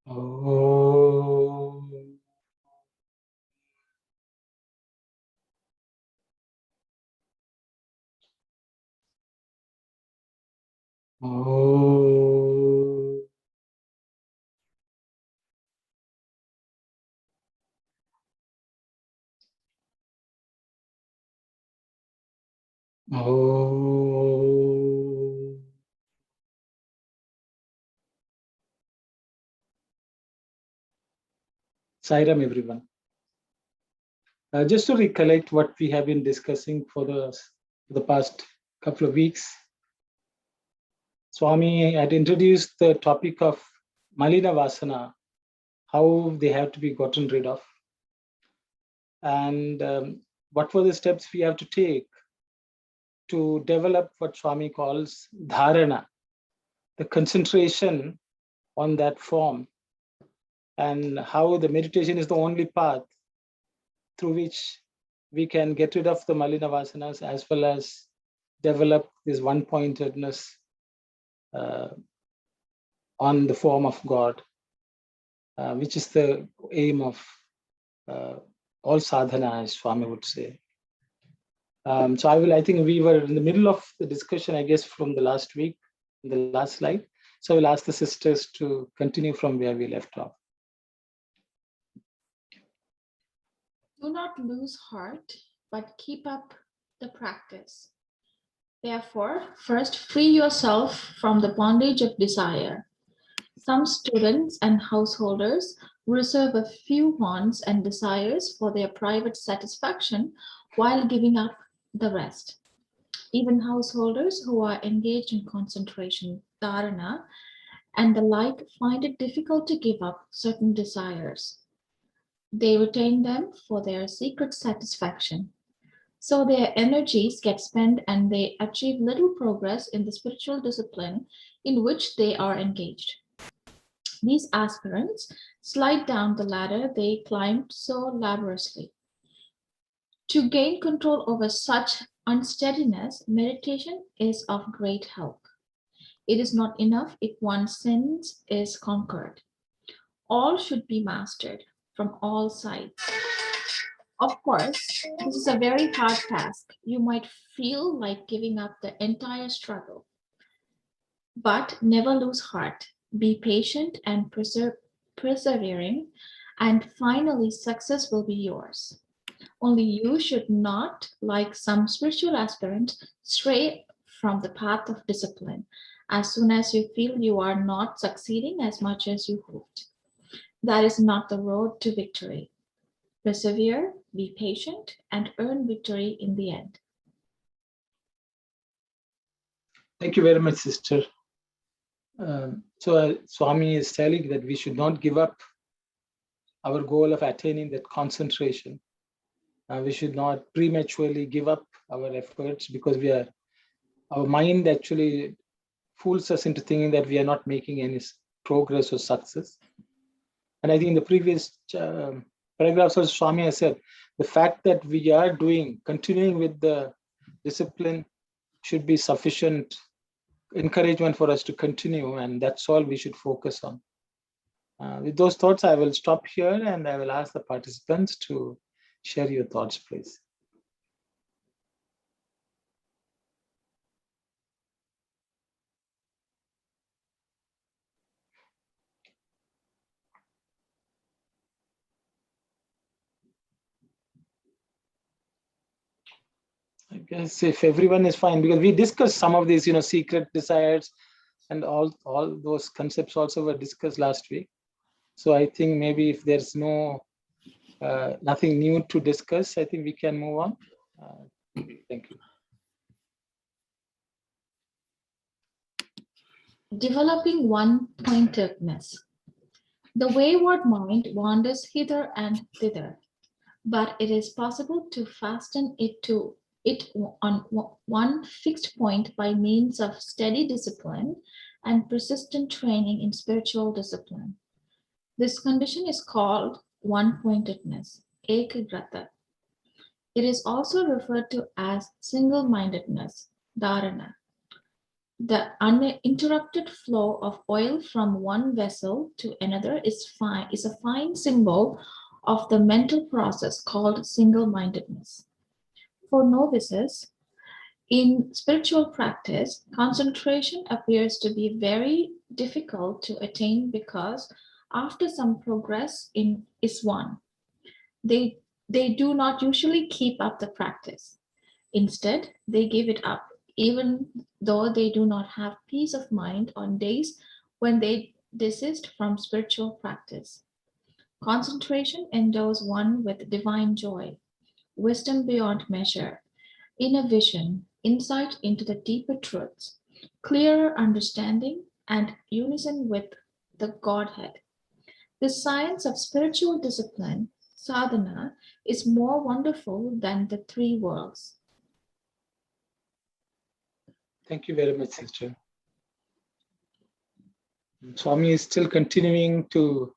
Oh. Oh. Oh. Sairam, everyone. Just to recollect what we have been discussing for the past couple of weeks, Swami had introduced the topic of Malina Vasana, how they have to be gotten rid of, and what were the steps we have to take to develop what Swami calls dharana, the concentration on that form, and how the meditation is the only path through which we can get rid of the Malina Vasanas as well as develop this one-pointedness on the form of God, which is the aim of all sadhana, as Swami would say. So I think we were in the middle of the discussion, I guess, from the last week, in the last slide. So I will ask the sisters to continue from where we left off. Do not lose heart, but keep up the practice. Therefore, first free yourself from the bondage of desire. Some students and householders reserve a few wants and desires for their private satisfaction while giving up the rest. Even householders who are engaged in concentration, dharana, and the like find it difficult to give up certain desires. They retain them for their secret satisfaction. So their energies get spent and they achieve little progress in the spiritual discipline in which they are engaged. These aspirants slide down the ladder they climbed so laboriously. To gain control over such unsteadiness, meditation is of great help. It is not enough if one's sense is conquered. All should be mastered from all sides. Of course, this is a very hard task. You might feel like giving up the entire struggle. But never lose heart. Be patient and persevering, and finally success will be yours. Only you should not, like some spiritual aspirant, stray from the path of discipline as soon as you feel you are not succeeding as much as you hoped. That is not the road to victory. Persevere, be patient, and earn victory in the end. Thank you very much, sister. So Swami is telling that we should not give up our goal of attaining that concentration. We should not prematurely give up our efforts because our mind actually fools us into thinking that we are not making any progress or success. And I think in the previous paragraphs of Swami has said, the fact that we are continuing with the discipline should be sufficient encouragement for us to continue, and that's all we should focus on. With those thoughts, I will stop here and I will ask the participants to share your thoughts, please. I guess if everyone is fine, because we discussed some of these, secret desires and all those concepts also were discussed last week. So I think maybe if there's nothing new to discuss, I think we can move on. Thank you. Developing one-pointedness. The wayward mind wanders hither and thither, but it is possible to fasten it on one fixed point by means of steady discipline and persistent training in spiritual discipline. This condition is called one-pointedness, ekagrata. It is also referred to as single-mindedness, dharana. The uninterrupted flow of oil from one vessel to another is a fine symbol of the mental process called single-mindedness. For novices, in spiritual practice, concentration appears to be very difficult to attain because after some progress is won, they do not usually keep up the practice. Instead, they give it up, even though they do not have peace of mind on days when they desist from spiritual practice. Concentration endows one with divine joy, wisdom beyond measure, inner vision, insight into the deeper truths, clearer understanding, and unison with the Godhead. The science of spiritual discipline, sadhana, is more wonderful than the three worlds. Thank you very much, sister. Swami is still continuing to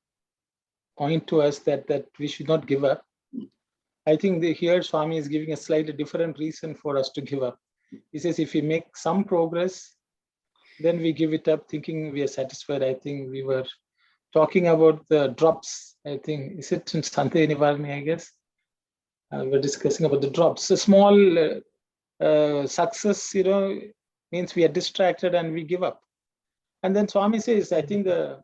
point to us that we should not give up. I think here Swami is giving a slightly different reason for us to give up. He says if we make some progress, then we give it up thinking we are satisfied. I think we were talking about the drops. I think, is it in Sante Nivarni, I guess? We were discussing about the drops. A small success, means we are distracted and we give up. And then Swami says, I think the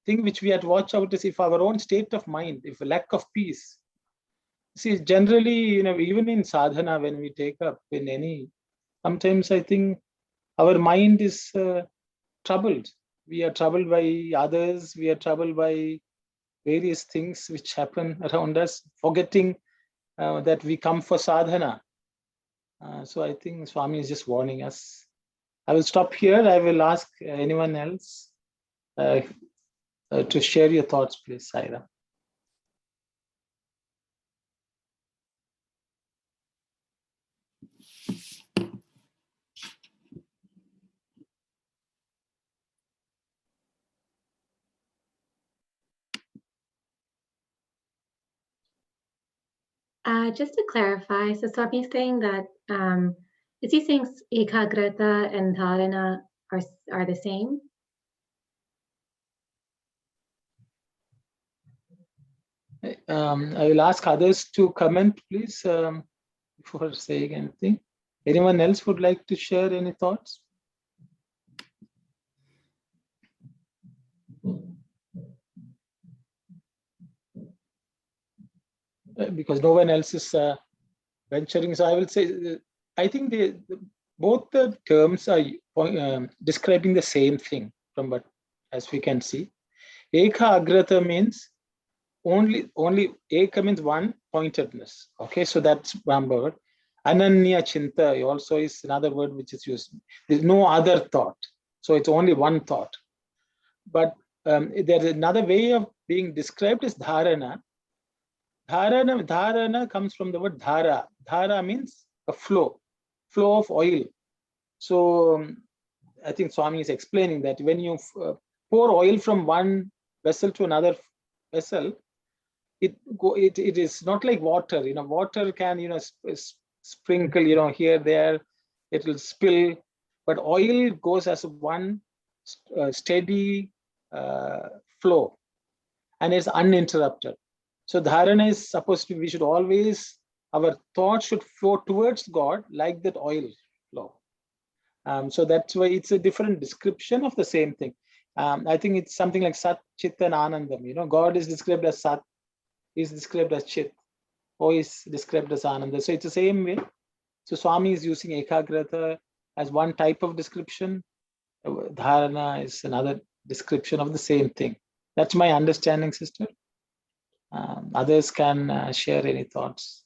thing which we have to watch out is if our own state of mind, if a lack of peace. See, generally, even in sadhana, when we take up in any, sometimes I think our mind is troubled. We are troubled by others. We are troubled by various things which happen around us, forgetting that we come for sadhana. So I think Swami is just warning us. I will stop here. I will ask anyone else to share your thoughts, please, Saira. Just to clarify, so Swami is saying that, is he saying ekagrata and dharana are the same? I will ask others to comment, please, before saying anything. Anyone else would like to share any thoughts? Because no one else is venturing. So I will say, I think both the terms are describing the same thing from what, as we can see. Eka agrata means only eka means one pointedness. Okay, so that's one word. Ananya chinta also is another word which is used. There's no other thought. So it's only one thought. But there's another way of being described is dharana. Dharana comes from the word dhara. Dhara means a flow of oil. So I think Swami is explaining that when you pour oil from one vessel to another vessel, it is not like water. Water can sprinkle here, there, it will spill, but oil goes as one steady flow, and it's uninterrupted. So dharana is supposed to, we should always, our thoughts should flow towards God like that oil flow. So that's why it's a different description of the same thing. I think it's something like Sat, Chit and Anandam. God is described as Sat, is described as Chit, or is described as Ananda. So it's the same way. So Swami is using ekagrata as one type of description. Dharana is another description of the same thing. That's my understanding, sister. Others can share any thoughts.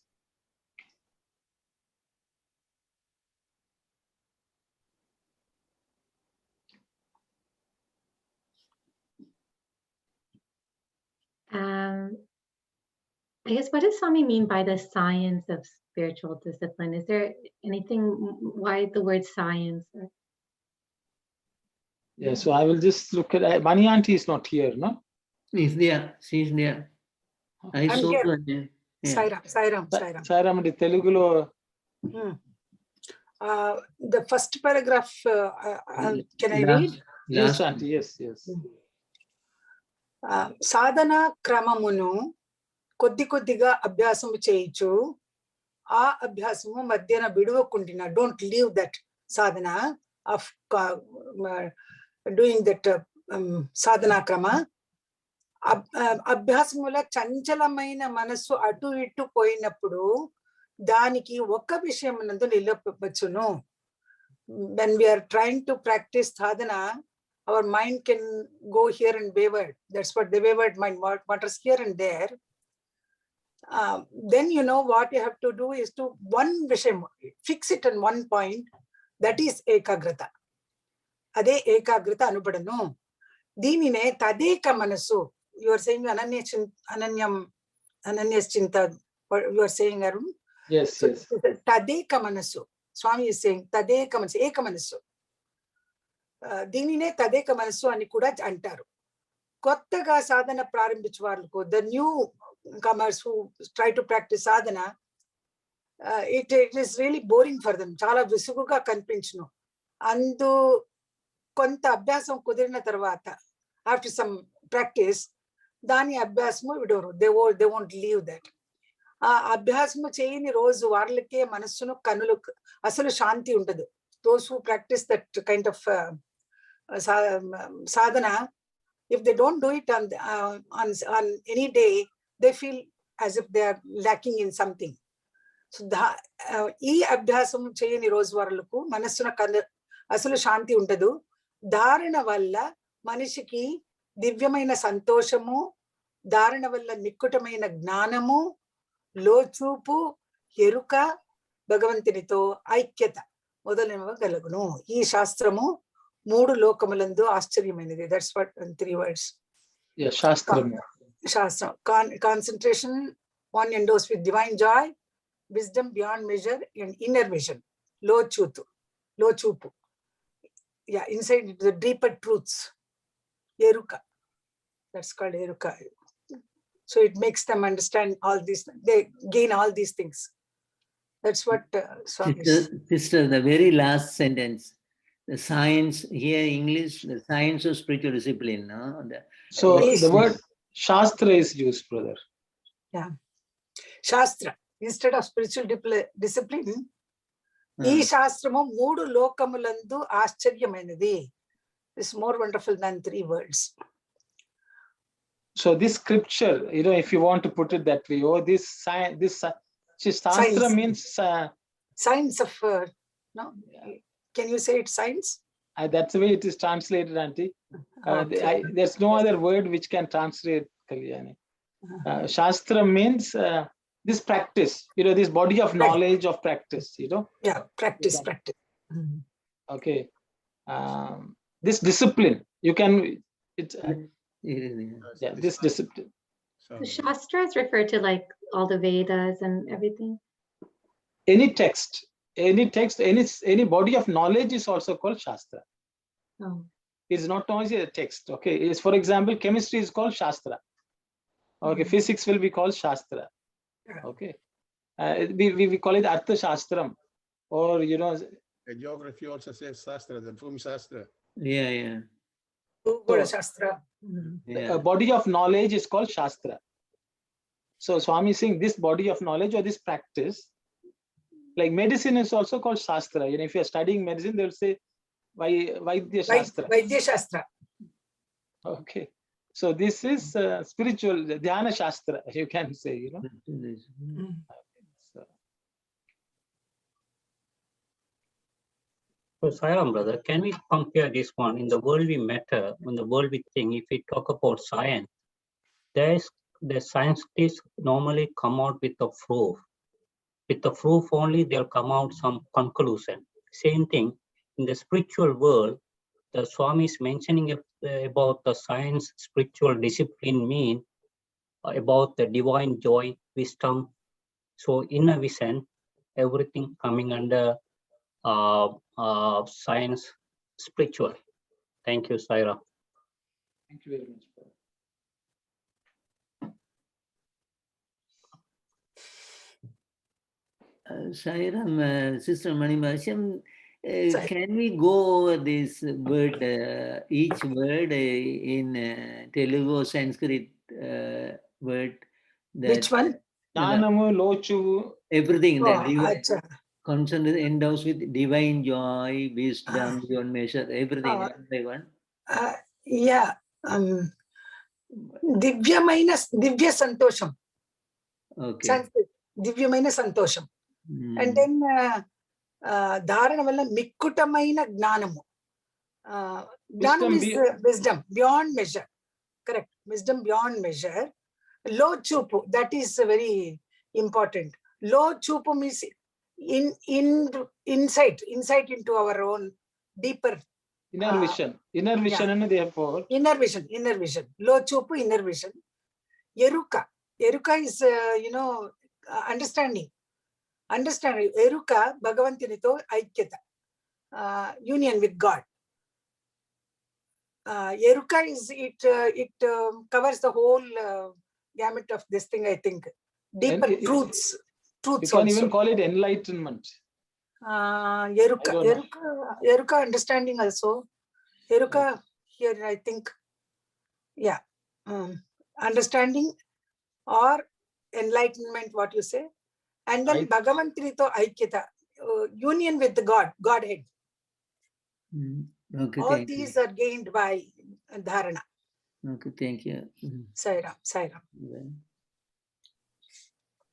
I guess, what does Swami mean by the science of spiritual discipline? Is there anything, why the word science? Yeah, so I will just look at, Mani Auntie is not here, no? She's there. She's there. I I'm saw here. her there. Yeah. Sairam. Sairam, Telugulo. The first paragraph, can I read? Yes, Auntie. Yes, yes. Sadhana kramamunu కొద్ది కొద్దిగా అభ్యాసము చేయించు ఆ అభ్యాసము మధ్యన విడవకుండిన don't leave that sadhana of doing that సాధనా క్రమ అభ్యాసముల చంచలమైన మనస్సు అటు ఇటు పోయినప్పుడు దానికి ఒక్క విషయం నందు నిలపవచ్చును. when we are trying to practice sadhana, our mind can go here and wayward. That's what the wayward mind wanders here and there. Then you know what you have to do is to one vishayam, fix it on one point. That is ekagrata. Ade ekagrata anupadanu. Deenine tadeka manasu. You are saying ananyas chinta. You are saying, Arun? Yes, So, yes. tadeka manasu. Swami is saying tadeka manasu, eka manasu. దీనినే తదేక మనస్సు అని కూడా అంటారు. కొత్తగా సాధన ప్రారంభించే వాళ్ళకు, the new comers who try to practice sadhana, it is really boring for them. చాలా విసుగుగా కనిపించును. అందు కొంత అభ్యాసం కుదిరిన తర్వాత, after some practice, దాని అభ్యాసము విడవరు. They won't leave that. ఆ అభ్యాసము చేయని రోజు వాళ్ళకే మనస్సును కనులు అసలు శాంతి ఉండదు. Those who practice that kind of sadhana, if they don't do it on any day, they feel as if they are lacking in something. So ఈ అభ్యాసం చేయని రోజు వాళ్ళకు మనస్సున అసలు శాంతి ఉండదు. ధారణ వల్ల మనిషికి దివ్యమైన సంతోషము, ధారణ వల్ల నిక్కుటమైన జ్ఞానము, లోచూపు, ఎరుక, భగవంతునితో ఐక్యత మొదలైనవి కలుగును. ఈ శాస్త్రము మూడు లోకములందు ఆశ్చర్యమైనది. That's what 3 words. Yeah, Shastram. Shastram. Concentration, one endows with divine joy, wisdom beyond measure, and inner vision. Low chupu. Yeah, inside the deeper truths. Eruka. That's called Eruka. So it makes them understand all these, they gain all these things. That's what Swami is. Sister, the very last sentence, the science, here English, the science of spiritual discipline. No? So the word Shastra is used, brother. Yeah. Shastra. Instead of spiritual discipline, ఈ శాస్త్రము మూడు లోకములందు ఆశ్చర్యమైనది. It's more wonderful than 3 words. So this scripture, if you want to put it that way, Shastra Science. means Science of, no? Can you say it science? That's the way it is translated, Auntie. There's no other word which can translate Kalyani. Shastra means this practice, this body of knowledge of practice, Yeah, practice. Okay. This discipline, this discipline. So Shastras refer to like all the Vedas and everything? Any text, any body of knowledge is also called Shastra. Oh. It's not only a text, okay? It's, for example, chemistry is called Shastra. Okay, physics will be called Shastra. Okay. We call it Artha Shastram, or Geography also says Shastra, the Bhumi Shastra. Yeah. Shastra. A body of knowledge is called Shastra. So Swami is saying this body of knowledge or this practice, like medicine is also called Shastra. If you're studying medicine, they'll say Vaidya Shastra. Vaidya Shastra. Okay. So this is spiritual, Dhyana Shastra, you can say, So, Sairam brother, can we compare this one in the worldly matter, in the worldly thing? If we talk about science, the scientists normally come out with a proof. With the proof only, they'll come out some conclusion. Same thing in the spiritual world. The Swami is mentioning about the science, spiritual discipline mean about the divine joy, wisdom. So in a vision, everything coming under science, spiritual. Thank you, Saira. Thank you very much. Sairam, Sister Manimasham, Sai. can we go over this word, each word in Telugu or Sanskrit word Which that one? Jnanamu, Lochu, everything that Oh, acha. concerned endows with divine joy, wisdom, Ah, beyond measure, everything, ah, one by one. yeah. Divya Santosham. Okay. Sanskrit. Divyamaina Santosham. And Mm. then Dharana valla Mikkutamaina Gnanamu. Gnanam is wisdom beyond measure. Correct. Wisdom beyond measure. Low chupu, that is very important. Low chupu means insight into our own deeper inner vision. Inner vision and they have for inner vision. Low chupu, inner vision. Eruka. Eruka is, understanding. Eruka, Bhagavantinito, Aikyata. Union with God. Eruka is, it covers the whole gamut of this thing, I think. Deeper truths. You can also. even call it enlightenment. Eruka understanding also. Eruka here, I think, yeah. Understanding or enlightenment, what you say. And then Bhagavan Trito Aikyata, union with the God, Godhead. Okay, All these are gained by Dharana. Okay, thank you. Sairam.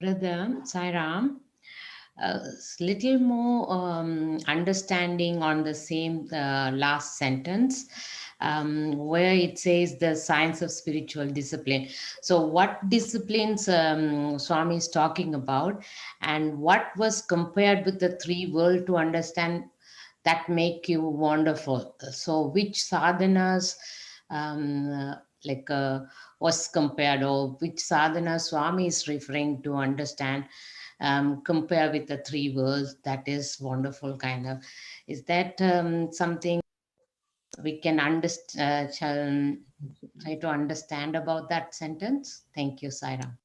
Brother Sairam, little more understanding on the same last sentence where it says the science of spiritual discipline. So what disciplines Swami is talking about, and what was compared with the three world to understand that make you wonderful? So which sadhanas was compared, or which sadhana Swami is referring to understand compare with the three worlds? That is wonderful, kind of. Is that something we can try to understand about that sentence? Thank you, Sairam.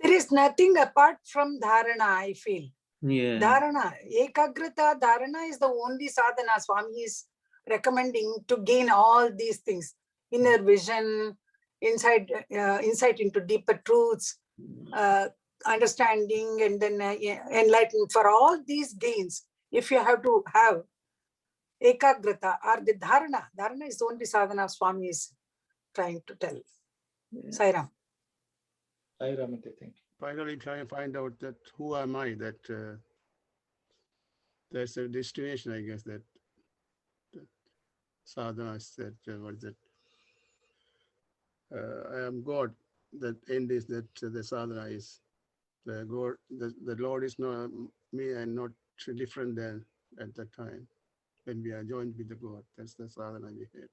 There is nothing apart from Dharana, I feel. Yeah. Dharana, Ekagrata, Dharana is the only sadhana Swami is recommending to gain all these things. Inner vision, insight into deeper truths, understanding, and then enlightenment. For all these gains, if you have to have Ekagrata or the Dharana, Dharana is the only sadhana Swami is trying to tell. Sairam. Sairam, I think. Finally, try and find out that who am I, that there's a destination, I guess, that sadhana is that, what is it? I am God. That end is that the sadhana is the God, the Lord is not me and not different than at that time when we are joined with the God. That's the sadhana we had.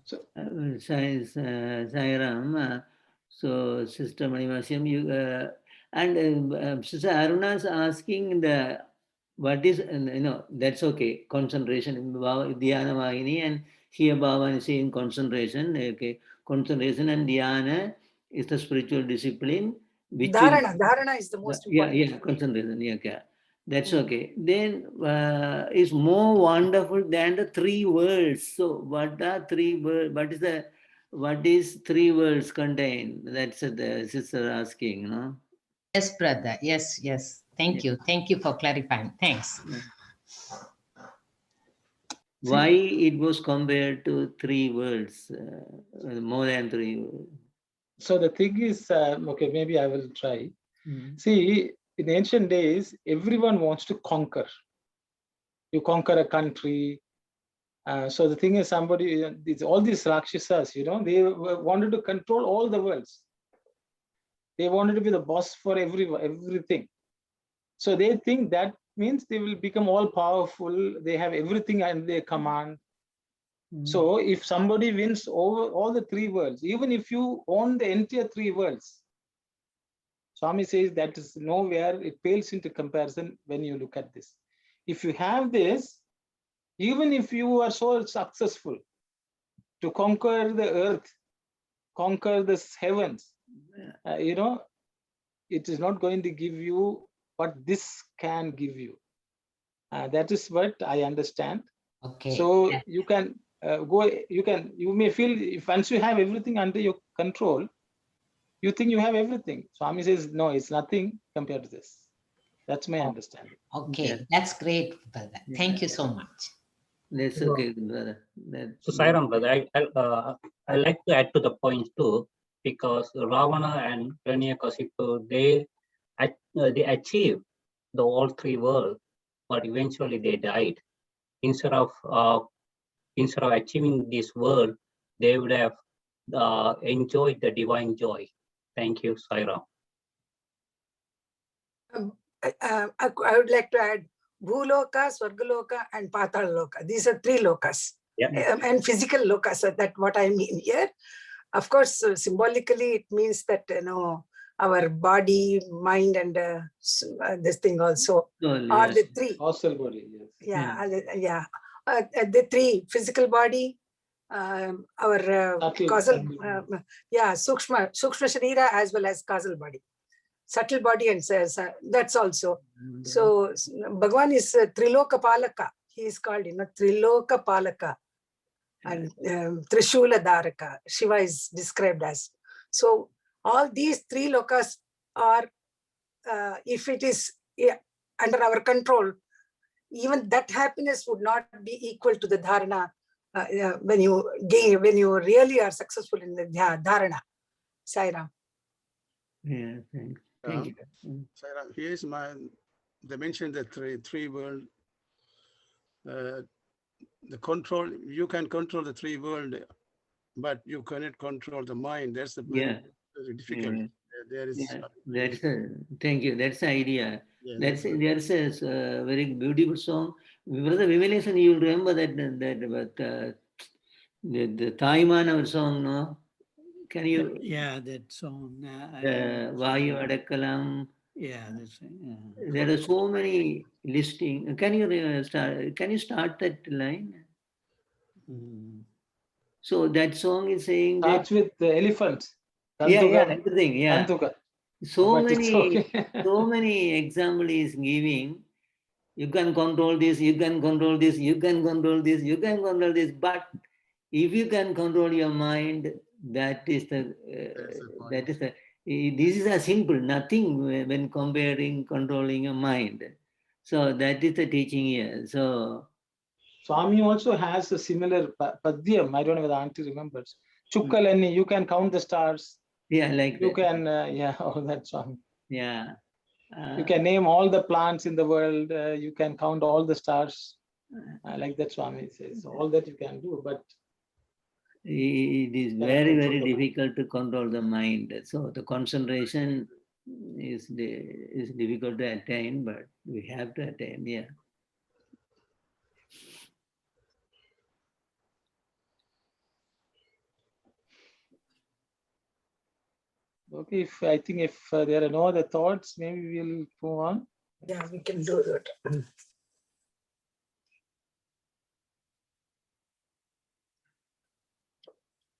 So, Sairam, so Sister Manimasham, you and Sister Aruna is asking what is, that's okay, concentration, Dhyana Vahini, and here Bhagawan is saying concentration, okay, concentration and Dhyana is the spiritual discipline. Which Dharana is the most important. Yeah, concentration, okay. That's okay. Then is more wonderful than the three words. So what are three words? What is three words contain? That's the sister asking, no? Yes, brother. Yes. Thank you for clarifying. Thanks. Why it was compared to three words, more than three words? So the thing is, okay, maybe I will try. See, in ancient days, everyone wants to conquer. You conquer a country. So the thing is, all these Rakshasas, they wanted to control all the worlds. They wanted to be the boss for everything. So they think that means they will become all powerful. They have everything in their command. So if somebody wins over all the three worlds, even if you own the entire three worlds, Swami says that is nowhere, it pales into comparison when you look at this. If you have this, even if you are so successful, to conquer the earth, conquer the heavens, it is not going to give you what this can give you. That is what I understand. Okay. So you can you may feel if once you have everything under your control, you think you have everything. Swami says, no, it's nothing compared to this. That's my understanding. Okay, Yeah. that's great, brother. Thank you so much. That's okay, brother. So Sairam, brother, I like to add to the point too, because Ravana and Hiranyakasipu, they achieved the all three worlds, but eventually they died. Instead of achieving this world, they would have enjoyed the divine joy. Thank you, Sairam. I would like to add Bhuloka, Swargaloka, and Pataloka. These are three lokas. Yeah. And physical lokas. So that's what I mean here. Of course, symbolically, it means that our body, mind, and this thing also are the three. Hostile body, yes. Yeah. The three: physical body, our causal, Sukshma Sharira, as well as causal body. Subtle body, and that's also. So Bhagavan is Triloka Palaka. He is called, Triloka Palaka and Trishula Dharaka. Shiva is described as. So all these three lokas are, if it is under our control, even that happiness would not be equal to the dharana when you really are successful in the dharana. Sairam. Yeah, thank you. Sarah, here's they mentioned the three world, the control, you can control the three world, but you cannot control the mind. That's the very difficult. Yeah. There is. Thank you. That's the idea. Yeah, there's a very beautiful song. Brother Vimanesan, you'll remember that the Thaiman song, no? Can you? Yeah, that song. Vayu Adakalam. Yeah, that's right. There are so many listing. Can you start that line? So that song is saying Starts with the elephant. Everything. Yeah. Tantuka. So But it's okay. so many example is giving. You can control this. You can control this. You can control this. You can control this. But if you can control your mind, that is the this is a simple nothing when comparing controlling a mind. So that is the teaching here. So Swami also has a similar padyam. I don't know whether Auntie remembers. Chukkalani, you can count the stars. Yeah, like you that. can all that Swami. Yeah. You can name all the plants in the world. You can count all the stars. Like that Swami says. All that you can do, but it is very, very difficult to control the mind. So the concentration is difficult to attain, but we have to attain. Yeah. Okay, I think if there are no other thoughts, maybe we'll move on. Yeah, we can do that.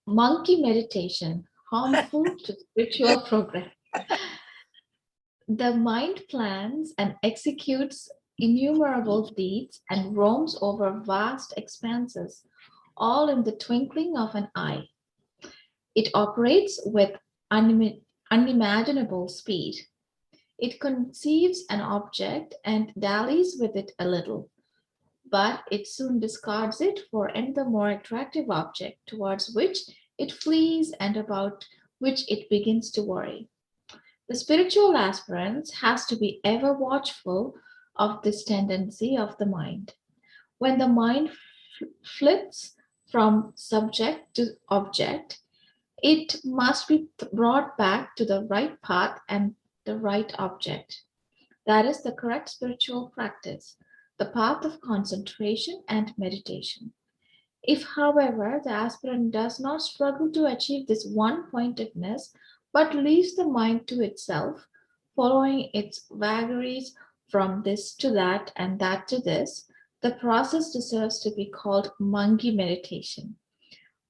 Monkey meditation, harmful to spiritual progress. The mind plans and executes innumerable deeds and roams over vast expanses, all in the twinkling of an eye. It operates with unimaginable speed. It conceives an object and dallies with it a little, but it soon discards it for another more attractive object towards which it flees and about which it begins to worry. The spiritual aspirant has to be ever watchful of this tendency of the mind. When the mind flits from subject to object, it must be brought back to the right path and the right object. That is the correct spiritual practice, the path of concentration and meditation. If, however, the aspirant does not struggle to achieve this one-pointedness, but leaves the mind to itself, following its vagaries from this to that and that to this, the process deserves to be called monkey meditation.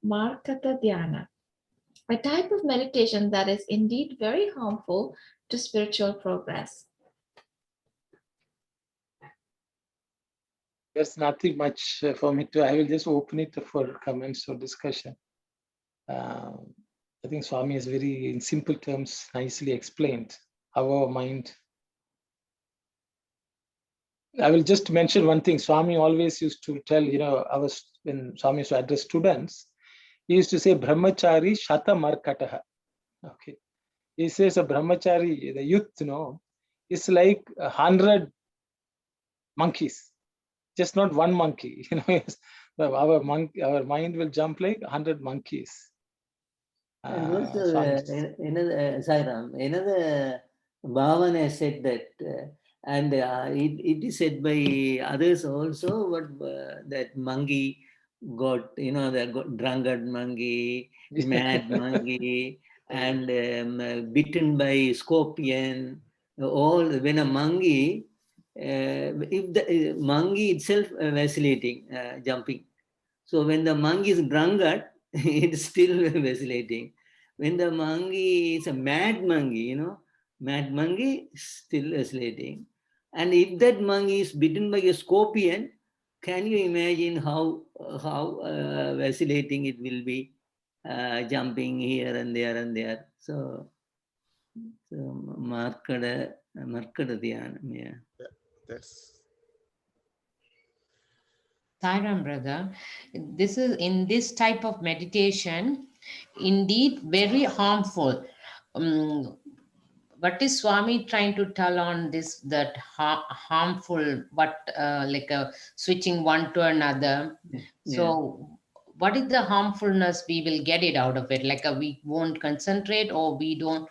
Markata Dhyana, a type of meditation that is indeed very harmful to spiritual progress. There's nothing much for me to, I will just open it for comments or discussion. I think Swami has very, in simple terms, nicely explained how our mind. I will just mention one thing. Swami always used to tell, when Swami used to address students, he used to say, Brahmachari Shata Markataha. Okay. He says a Brahmachari, the youth, is like 100 monkeys, just not one monkey. Our mind will jump like 100 monkeys. And also, another Bhagawan has said that, and it is said by others also, that monkey got, the drunkard monkey, mad monkey, and bitten by scorpion. All when a monkey, if the monkey itself vacillating, jumping. So when the monkey is drunkard, it's still vacillating. When the monkey is a mad monkey, mad monkey is still vacillating. And if that monkey is bitten by a scorpion, can you imagine how vacillating it will be, jumping here and there and there. So Markada Dhyana, yeah. That's Sairam, brother, this is in this type of meditation, indeed very harmful. What is Swami trying to tell on this, that harmful, but like switching one to another? So what is the harmfulness we will get it out of it? Like we won't concentrate, or we don't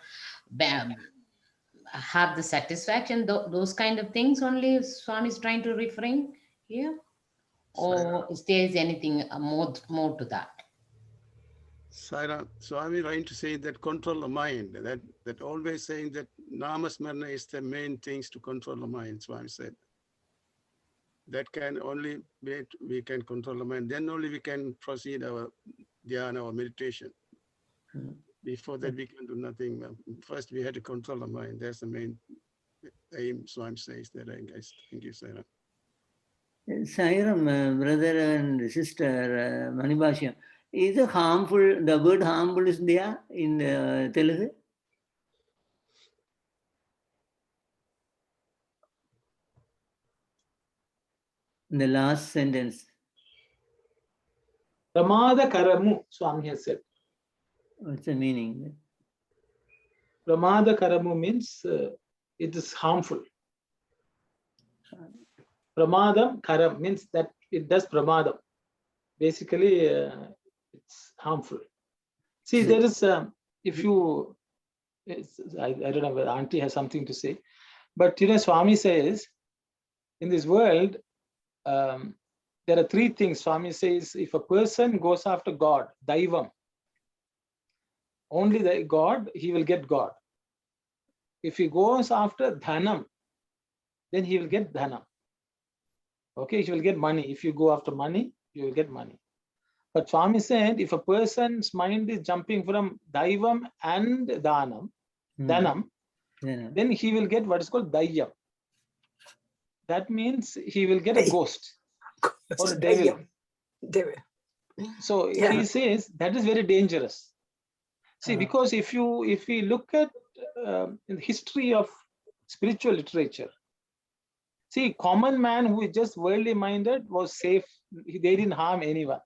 have the satisfaction, those kind of things only Swami is trying to refrain here? Or if there is anything more to that? Saira, so I'm trying to say that control the mind, that always saying that Namasmarana is the main things to control the mind, Swami said. That can only be, we can control the mind, then only we can proceed our dhyana or meditation. Before that, we can do nothing. First, we had to control the mind. That's the main aim, Swami says that, I guess. Thank you, Saira. Sairam, brother and sister, Manibhashyam, is it harmful, the word harmful is there in Telugu? In the last sentence. Pramada Karamu, Swami has said. What's the meaning? Pramada Karamu means it is harmful. Pramadam Karam means that it does pramadam. Basically, it's harmful. See, there is, if you, I don't know whether Auntie has something to say, but Swami says, in this world, there are three things. Swami says, if a person goes after God, Daivam, only the God, he will get God. If he goes after Dhanam, then he will get Dhanam. Okay, he will get money. If you go after money, you will get money. But Swami said, if a person's mind is jumping from Daivam and Dhanam, then he will get what is called Dayyam. That means he will get a ghost or a devil. So he says that is very dangerous. See, because if we look at the history of spiritual literature, see, common man who is just worldly minded was safe. They didn't harm anyone.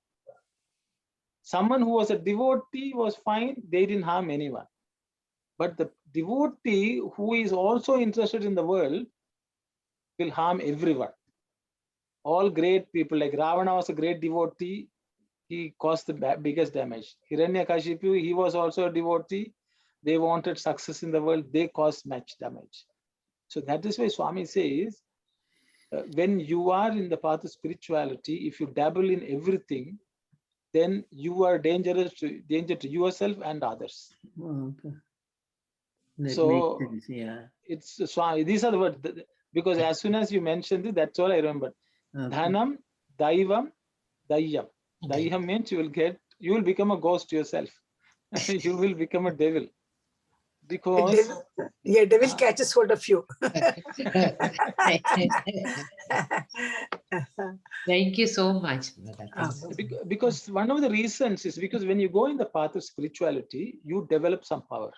Someone who was a devotee was fine. They didn't harm anyone. But the devotee who is also interested in the world will harm everyone. All great people, like Ravana was a great devotee. He caused the biggest damage. Hiranyakashipu, he was also a devotee. They wanted success in the world. They caused much damage. So that is why Swami says, when you are in the path of spirituality, if you dabble in everything, then you are danger to yourself and others. Okay. That So makes sense, yeah. it's Swami. These are the words, because as soon as you mentioned it, that's all I remember. Okay. Dhanam, Daivam, Dayyam. Dayyam means you will get you will become a ghost yourself. You will become a devil. A Because devil catches hold of you. Thank you so much, brother. Thank you. because one of the reasons is because when you go in the path of spirituality, you develop some power.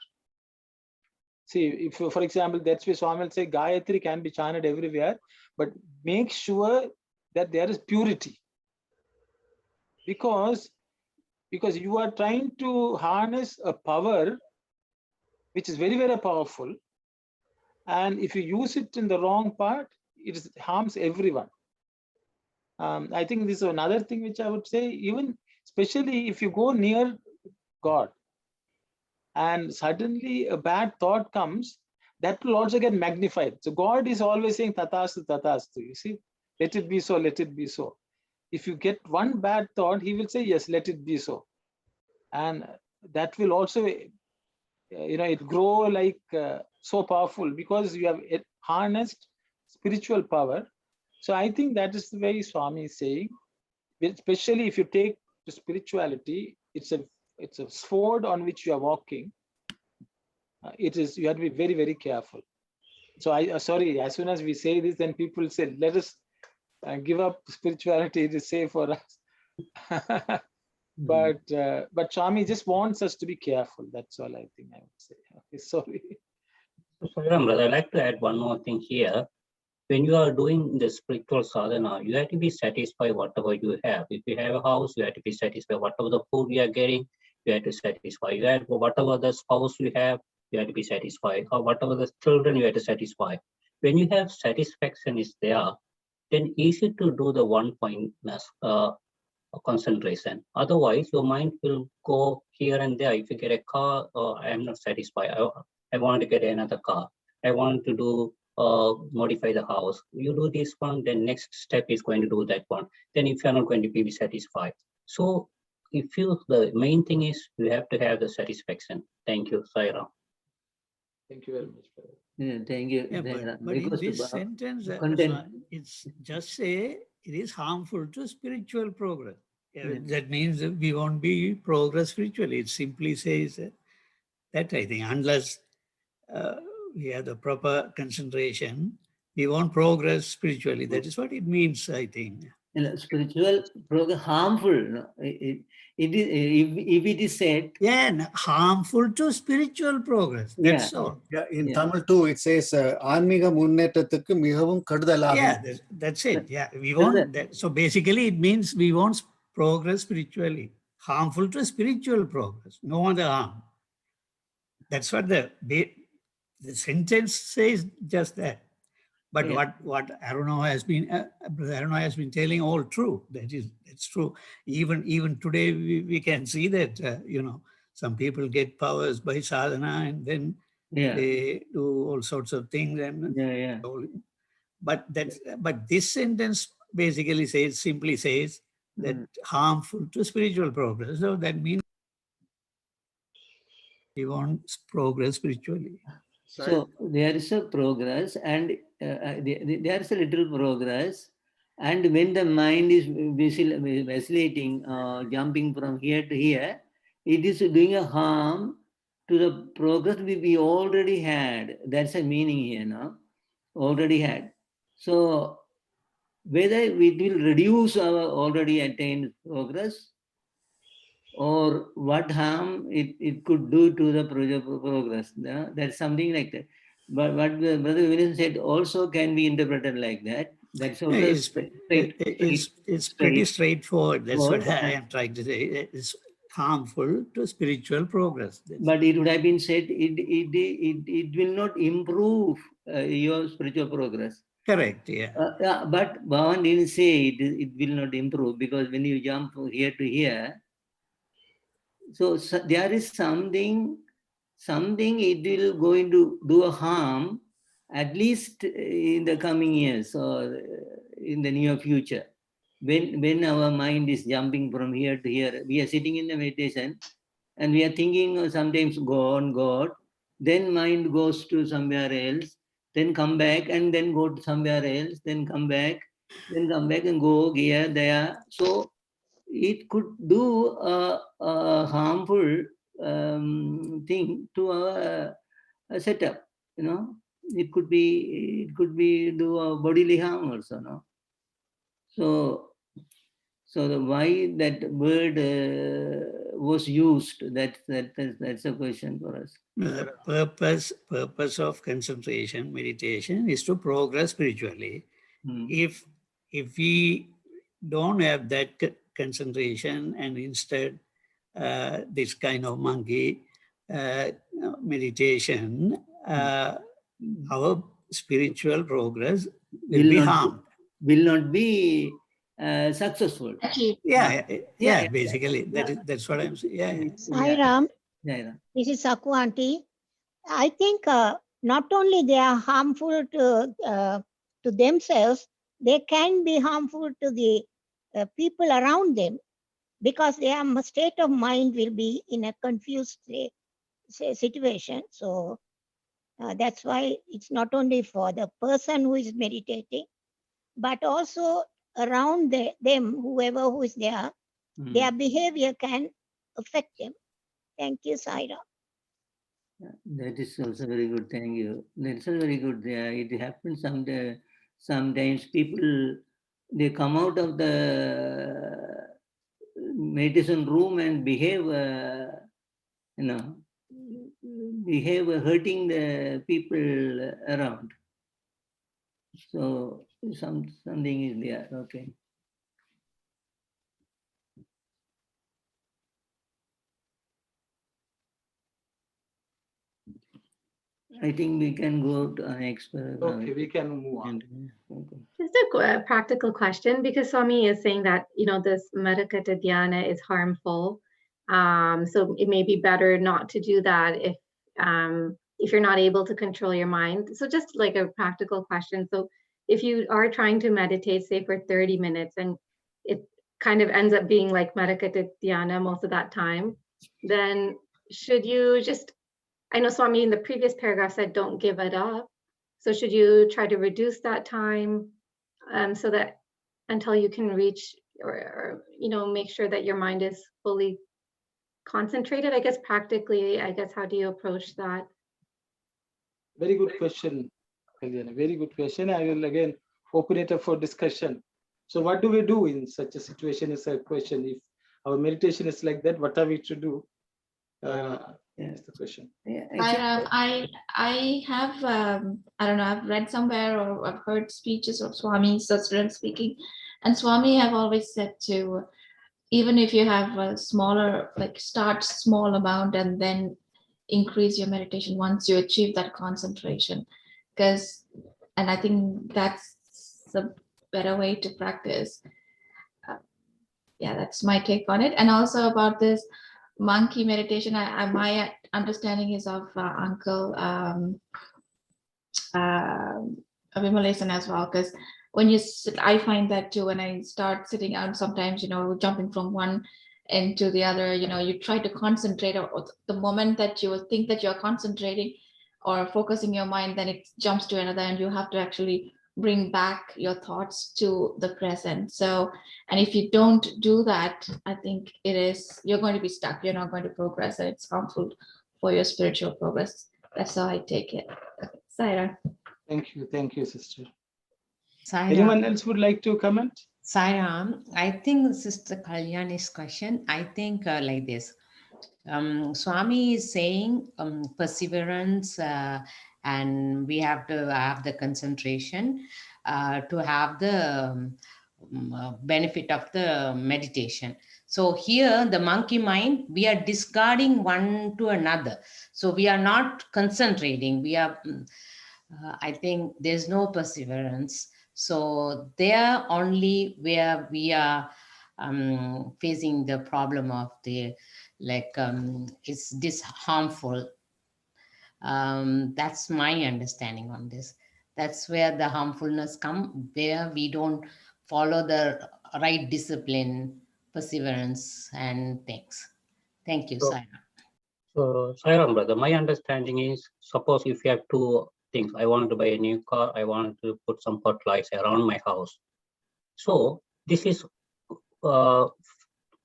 See, if for example, that's why Swami will say Gayatri can be chanted everywhere, but make sure that there is purity. Because you are trying to harness a power which is very, very powerful. And if you use it in the wrong part, it harms everyone. I think this is another thing which I would say, even especially if you go near God and suddenly a bad thought comes, that will also get magnified. So God is always saying tatastu, tatastu. You see, let it be so, let it be so. If you get one bad thought, he will say, yes, let it be so. And that will also, it grow like so powerful because you have harnessed spiritual power. So I think that is the way Swami is saying, especially if you take to spirituality, it's a sword on which you are walking. You have to be very, very careful. So sorry, as soon as we say this, then people say, let us give up spirituality, it is safe for us. But Swami just wants us to be careful. That's all I think I would say. Okay, sorry. So, brother, I'd like to add one more thing here. When you are doing the spiritual sadhana, you have to be satisfied whatever you have. If you have a house, you have to be satisfied. Whatever the food you are getting, you have to satisfy. You have whatever the spouse you have to be satisfied. Or whatever the children you have to satisfy. When you have satisfaction is there, then easy to do the one pointness concentration. Otherwise, your mind will go here and there. If you get a car, I am not satisfied. I want to get another car. I want to do modify the house. You do this one, then next step is going to do that one. Then if you're not going to be satisfied. So the main thing is you have to have the satisfaction. Thank you, Saira. Thank you very much. Yeah, thank you. Yeah, but in this sentence, it's just say it is harmful to spiritual progress. That means that we won't be progress spiritually. It simply says that, I think, unless we have the proper concentration, we won't progress spiritually. That is what it means, I think. Spiritual progress harmful. No? It is if it is said. Yeah, harmful to spiritual progress. That's all. Yeah, in Tamil too, it says ஆன்மீக முன்னேற்றத்துக்கு மிகவும் கெடுதலாகும். Yeah, that's it. Yeah, we won't. So basically, it means we won't progress spiritually. Harmful to spiritual progress. No other harm. That's what the sentence says. Just that. But what Aruna has been telling all true. It's true. Even today we can see that some people get powers by sadhana and then they do all sorts of things and but this sentence basically simply says that harmful to spiritual progress. So that means we want progress spiritually. So there is a progress and there is a little progress, and when the mind is vacillating, jumping from here to here, it is doing a harm to the progress we already had. That's a meaning here now. Already had. So whether it will reduce our already attained progress, or what harm it could do to the progress. That's something like that. But what Brother Vineet said also can be interpreted like that. That's also it's pretty straightforward. That's what I am trying to say. It's harmful to spiritual progress. But it would have been said it will not improve your spiritual progress. Correct, yeah. But Bhagawan didn't say it will not improve, because when you jump from here to here, so there is something it will going to do a harm, at least in the coming years or in the near future. When our mind is jumping from here to here, we are sitting in the meditation and we are thinking sometimes God, then mind goes to somewhere else, then come back and then go to somewhere else, then come back and go here, there. So it could do a harmful thing to our setup. You know, it could be do a bodily harm also. No, so why that word was used? That's a question for us. The purpose of concentration, meditation is to progress spiritually. If we don't have that concentration and instead this kind of monkey meditation, our spiritual progress will be harmed. Will not be successful. Yeah, basically that's what I'm saying. Sai Ram, this is Saku auntie. I think not only they are harmful to themselves, they can be harmful to the people around them, because their state of mind will be in a confused situation. So that's why it's not only for the person who is meditating, but also around them, whoever who is there, their behavior can affect them. Thank you, Saira. That is also very good. Thank you. That's also very good. It happens sometimes people, they come out of the meditation room and behave, hurting the people around. So something is there. Okay. I think we can go to our next paragraph. Okay, we can move on. Okay. Just a practical question, because Swami is saying that, this Medakata Dhyana is harmful. So it may be better not to do that if you're not able to control your mind. So just like a practical question. So if you are trying to meditate, say for 30 minutes, and it kind of ends up being like Medakata Dhyana most of that time, then should you just, I know Swami in the previous paragraph said, don't give it up. So should you try to reduce that time so that until you can reach or make sure that your mind is fully concentrated? I guess practically, how do you approach that? Very good question, Kalyana. Very good question. I will again open it up for discussion. So what do we do in such a situation is a question. If our meditation is like that, what are we to do? That's the question. I have, I don't know, I've read somewhere or I've heard speeches of Swami Sathya speaking, and Swami have always said to, even if you have a smaller, like start small amount and then increase your meditation once you achieve that concentration. And I think that's the better way to practice. Yeah, that's my take on it. And also about this monkey meditation, my understanding is of Uncle Vimalesan as well, because when you sit, I find that too, when I start sitting out sometimes, jumping from one end to the other, you try to concentrate, or the moment that you think that you're concentrating or focusing your mind, then it jumps to another, and you have to actually bring back your thoughts to the present. So, and if you don't do that, I think you're going to be stuck. You're not going to progress, and it's harmful for your spiritual progress. That's how I take it. Saira. Thank you, sister. Saira. Anyone else would like to comment? Saira, I think Sister Kalyani's question, I think like this. Swami is saying perseverance, and we have to have the concentration to have the benefit of the meditation. So here the monkey mind, we are discarding one to another. So we are not concentrating. We are, I think there's no perseverance. So there only where we are facing the problem of the, is this harmful? That's my understanding on this. That's where the harmfulness come, where we don't follow the right discipline, perseverance, and things. Thank you, Saira. So, Sairam brother, my understanding is, suppose if you have two things, I want to buy a new car, I want to put some fertilizer around my house. So this is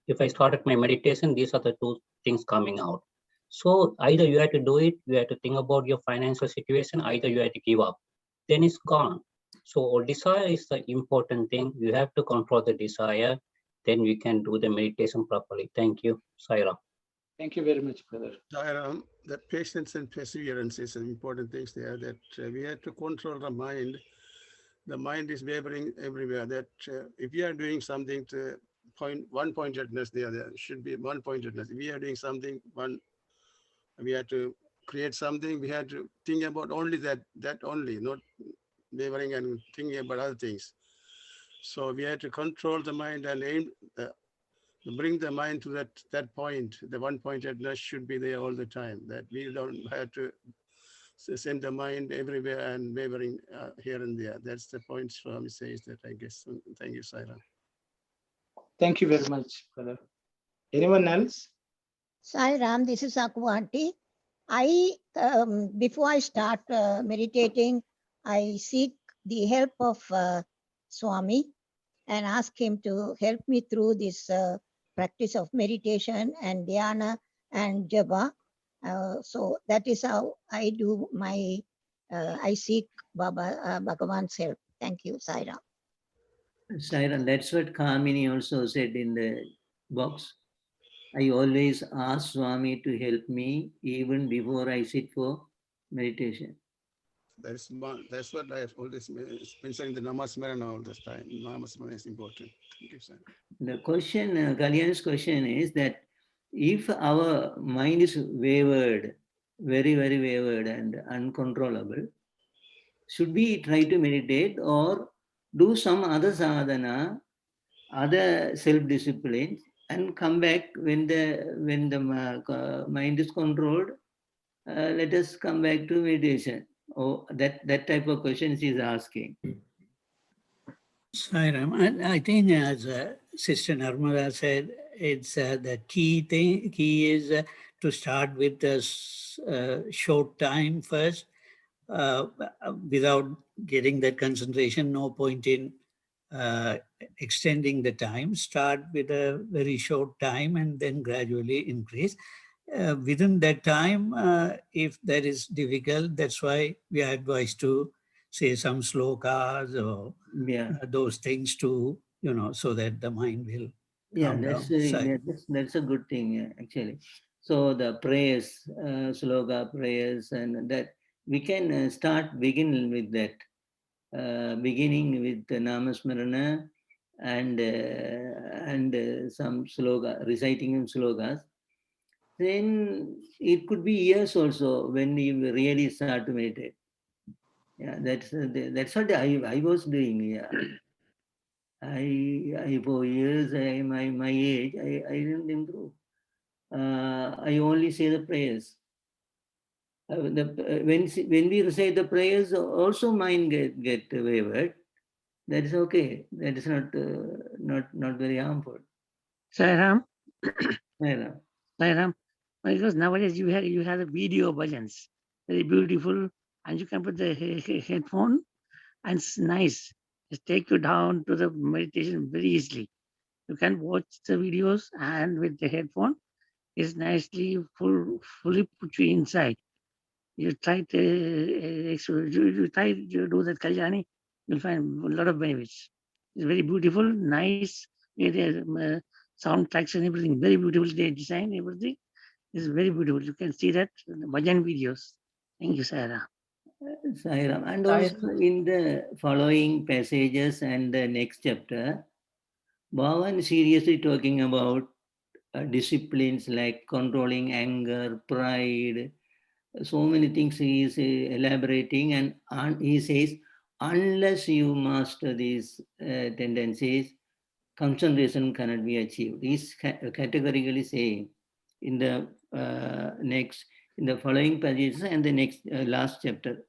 if I started my meditation, these are the two things coming out. So either you have to do it, you have to think about your financial situation, either you have to give up, then it's gone. So desire is the important thing. You have to control the desire, then we can do the meditation properly. Thank you, Saira. Thank you very much, brother. Dhyana, the patience and perseverance is an important things there, that we have to control the mind. The mind is wavering everywhere, that if we are doing something to one-pointedness, there should be one-pointedness. If we are doing something, we have to create something, we have to think about only that only, not wavering and thinking about other things. So we have to control the mind and aim, bring the mind to that point. The one-pointedness should be there all the time, that we don't have to send the mind everywhere and wavering here and there. That's the point Swami says that, I guess. Thank you, Saira. Thank you very much, brother. Anyone else? Sai Ram, this is Aku Aunty. Before I start meditating, I seek the help of Swami and ask him to help me through this practice of meditation and dhyana and japa. So that is how I do my, I seek Bhagavan's help. Thank you, Sai Ram. Sairam, that's what Kamini also said in the box. I always ask Swami to help me even before I sit for meditation. That's what I have always mentioned in the Namasmarana all this time. Namasmarana is important. Thank you, sir. The question, Kalyan's question is that if our mind is wavered, very, very wavered and uncontrollable, should we try to meditate or do some other sadhana, other self-discipline, and come back when the mind is controlled? Let us come back to meditation. Oh, that type of questions he's asking. Sairam, I think as Sister Narmada said, it's the key is to start with a short time first, without getting that concentration. No point in extending the time. Start with a very short time and then gradually increase. Within that time, if that is difficult, that's why we are advised to say some slokas or those things to, so that the mind will calm down. That's a good thing, actually. So the prayers, sloka prayers, and that we can begin with that. Beginning with the Namasmarana and some sloka, reciting some slokas. Then it could be years also when you really start to meditate. Yeah, that's what I was doing. Yeah, I for years, my age, I didn't improve. I only say the prayers. When we recite the prayers, also mind get wavered. That is okay. That is not very harmful. Sairam. Sairam. Sairam. Because nowadays you have the video bhajans, very beautiful, and you can put the headphone, and it's nice. Just take you down to the meditation very easily. You can watch the videos, and with the headphone, it's nicely fully put you inside. You try to do that Kalyani, you'll find a lot of benefits. It's very beautiful, nice. Sound tracks and everything, very beautiful. They design everything. It's very beautiful. You can see that in the bhajan videos. Thank you, Sarah. Sairam. And also in the following passages and the next chapter, Bhagawan is seriously talking about disciplines like controlling anger, pride, so many things he is elaborating, and he says, unless you master these tendencies, concentration cannot be achieved. He's categorically saying in the in the following pages and the next last chapter,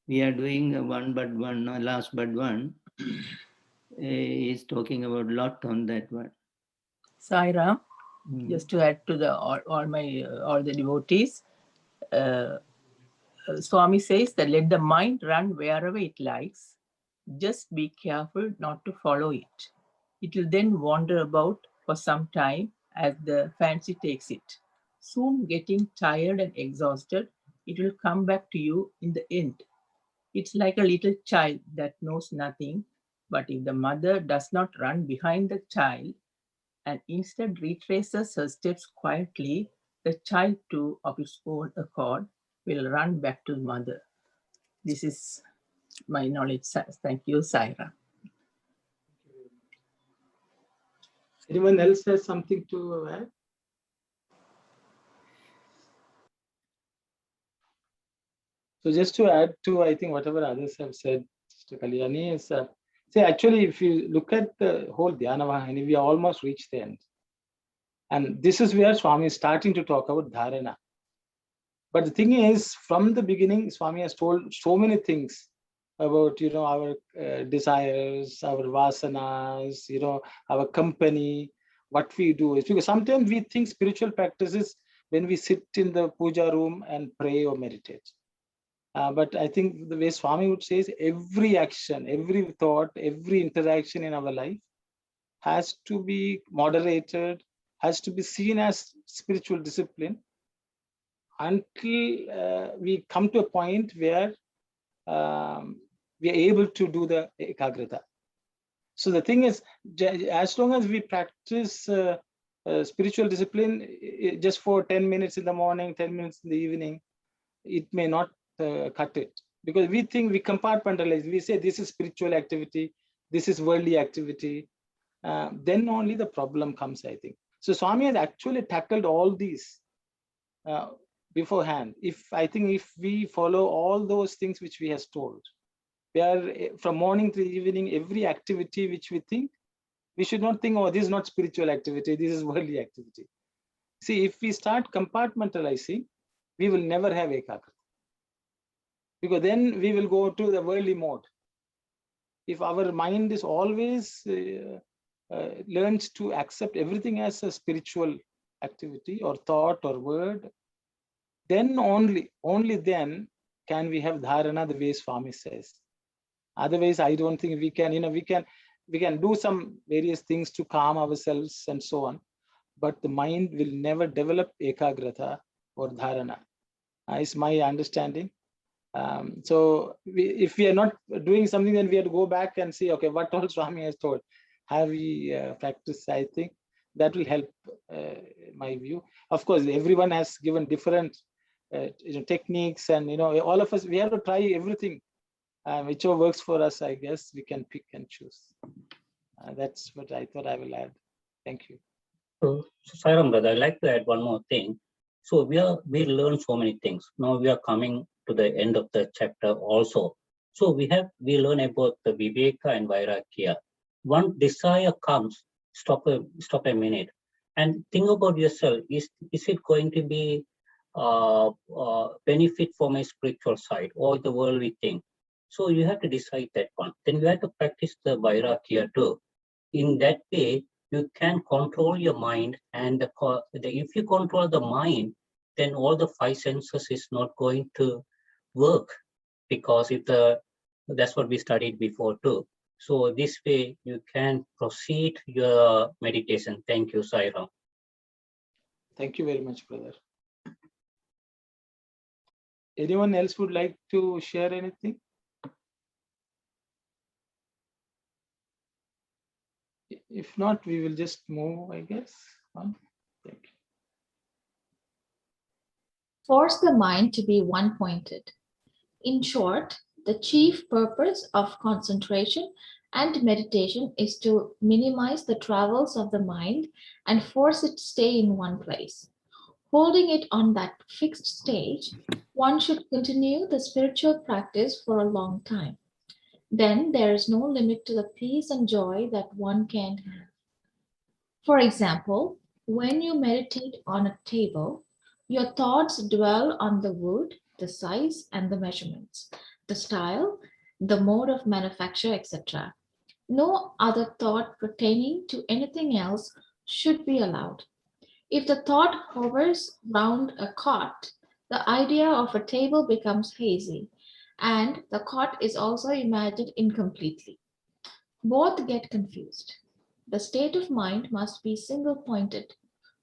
we are doing one but one, last but one. He's talking about lot on that one. Saira, just to add to all the devotees, Swami says that let the mind run wherever it likes. Just be careful not to follow it. It will then wander about for some time as the fancy takes it. Soon getting tired and exhausted, it will come back to you in the end. It's like a little child that knows nothing, but if the mother does not run behind the child and instead retraces her steps quietly, the child too, of its own accord, will run back to the mother. This is my knowledge. Thank you, Saira. Anyone else has something to add? So just to add to, I think, whatever others have said, Mr. Kalyani, is see, actually, if you look at the whole Dhyana Vahini, we almost reached the end. And this is where Swami is starting to talk about dharana. But the thing is, from the beginning, Swami has told so many things about, our desires, our vasanas, our company, what we do. It's because sometimes we think spiritual practices when we sit in the puja room and pray or meditate. But I think the way Swami would say is every action, every thought, every interaction in our life has to be moderated, has to be seen as spiritual discipline until we come to a point where we are able to do the ekagrata. So the thing is, as long as we practice spiritual discipline just for 10 minutes in the morning, 10 minutes in the evening, it may not cut it, because we think we compartmentalize. We say this is spiritual activity, this is worldly activity. Then only the problem comes, I think. So Swami has actually tackled all these beforehand. I think if we follow all those things which we has told, we are from morning to evening, every activity which we think, we should not think, oh, this is not spiritual activity, this is worldly activity. See, if we start compartmentalizing, we will never have ekagrata, because then we will go to the worldly mode. If our mind is always learns to accept everything as a spiritual activity or thought or word, then only then can we have dharana the way Swami says. Otherwise, I don't think we can, we can do some various things to calm ourselves and so on, but the mind will never develop ekagrata or dharana, is my understanding. So if we are not doing something, then we have to go back and see, okay, what all Swami has told. Have we practiced? I think that will help, my view. Of course, everyone has given different techniques, and all of us, we have to try everything. Whichever works for us, I guess we can pick and choose. That's what I thought I will add. Thank you. So Sairam brother, I'd like to add one more thing. So we learn so many things. Now we are coming to the end of the chapter also. So we learn about the viveka and vairagya. One desire comes, stop a minute and think about yourself. Is it going to be benefit for my spiritual side or the worldly thing? So you have to decide that one. Then you have to practice the vairagya too. In that way, you can control your mind, and if you control the mind, then all the five senses is not going to work, because that's what we studied before too. So this way you can proceed your meditation. Thank you, Sairam. Thank you very much, brother. Anyone else would like to share anything? If not, we will just move, I guess. Thank you. Force the mind to be one-pointed. In short, the chief purpose of concentration and meditation is to minimize the travels of the mind and force it to stay in one place. Holding it on that fixed stage, one should continue the spiritual practice for a long time. Then there is no limit to the peace and joy that one can have. For example, when you meditate on a table, your thoughts dwell on the wood, the size and the measurements, the style, the mode of manufacture, etc. No other thought pertaining to anything else should be allowed. If the thought hovers round a cot, the idea of a table becomes hazy, and the cot is also imagined incompletely. Both get confused. The state of mind must be single-pointed.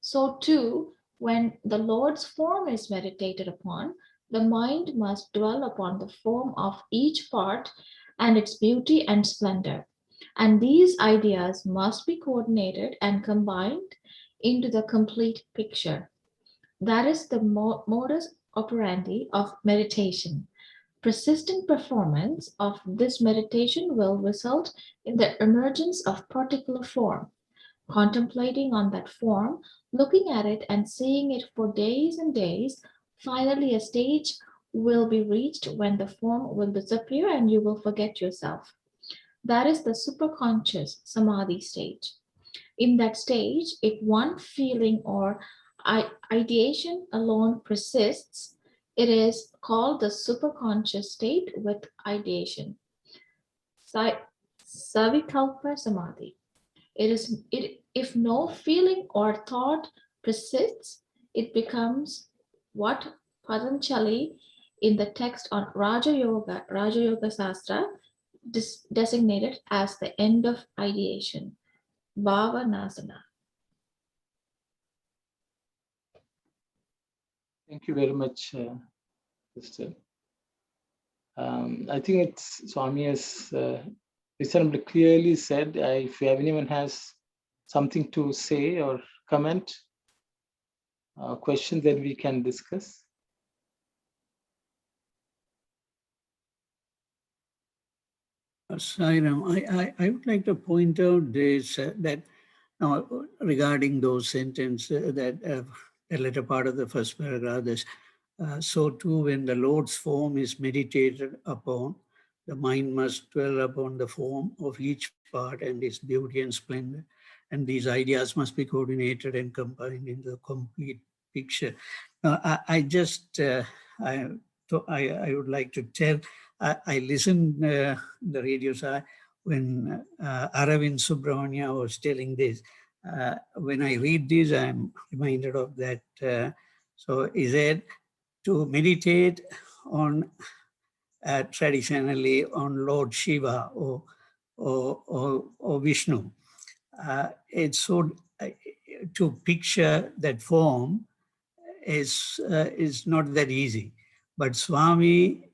So too, when the Lord's form is meditated upon, the mind must dwell upon the form of each part and its beauty and splendor. And these ideas must be coordinated and combined into the complete picture. That is the modus operandi of meditation. Persistent performance of this meditation will result in the emergence of particular form. Contemplating on that form, looking at it and seeing it for days and days, finally a stage will be reached when the form will disappear and you will forget yourself. That is the superconscious samadhi stage. In that stage, if one feeling or ideation alone persists, it is called the superconscious state with ideation. Savikalpa samadhi. If no feeling or thought persists, it becomes what Patanjali in the text on Raja Yoga Sastra designated as the end of ideation, Bhavanasana. Thank you very much, sister. I think it's Swami has reasonably clearly said. If anyone has something to say or comment, question, then we can discuss. Sairam, I would like to point out this that now regarding those sentences that the latter part of the first paragraph, this, so too when the Lord's form is meditated upon, the mind must dwell upon the form of each part and its beauty and splendor, and these ideas must be coordinated and combined in the complete picture. I would like to tell. I listened the radio when Aravind Subramania was telling this. When I read this, I'm reminded of that. So he said to meditate on traditionally on Lord Shiva or Vishnu. It's so to picture that form is not that easy, but Swami,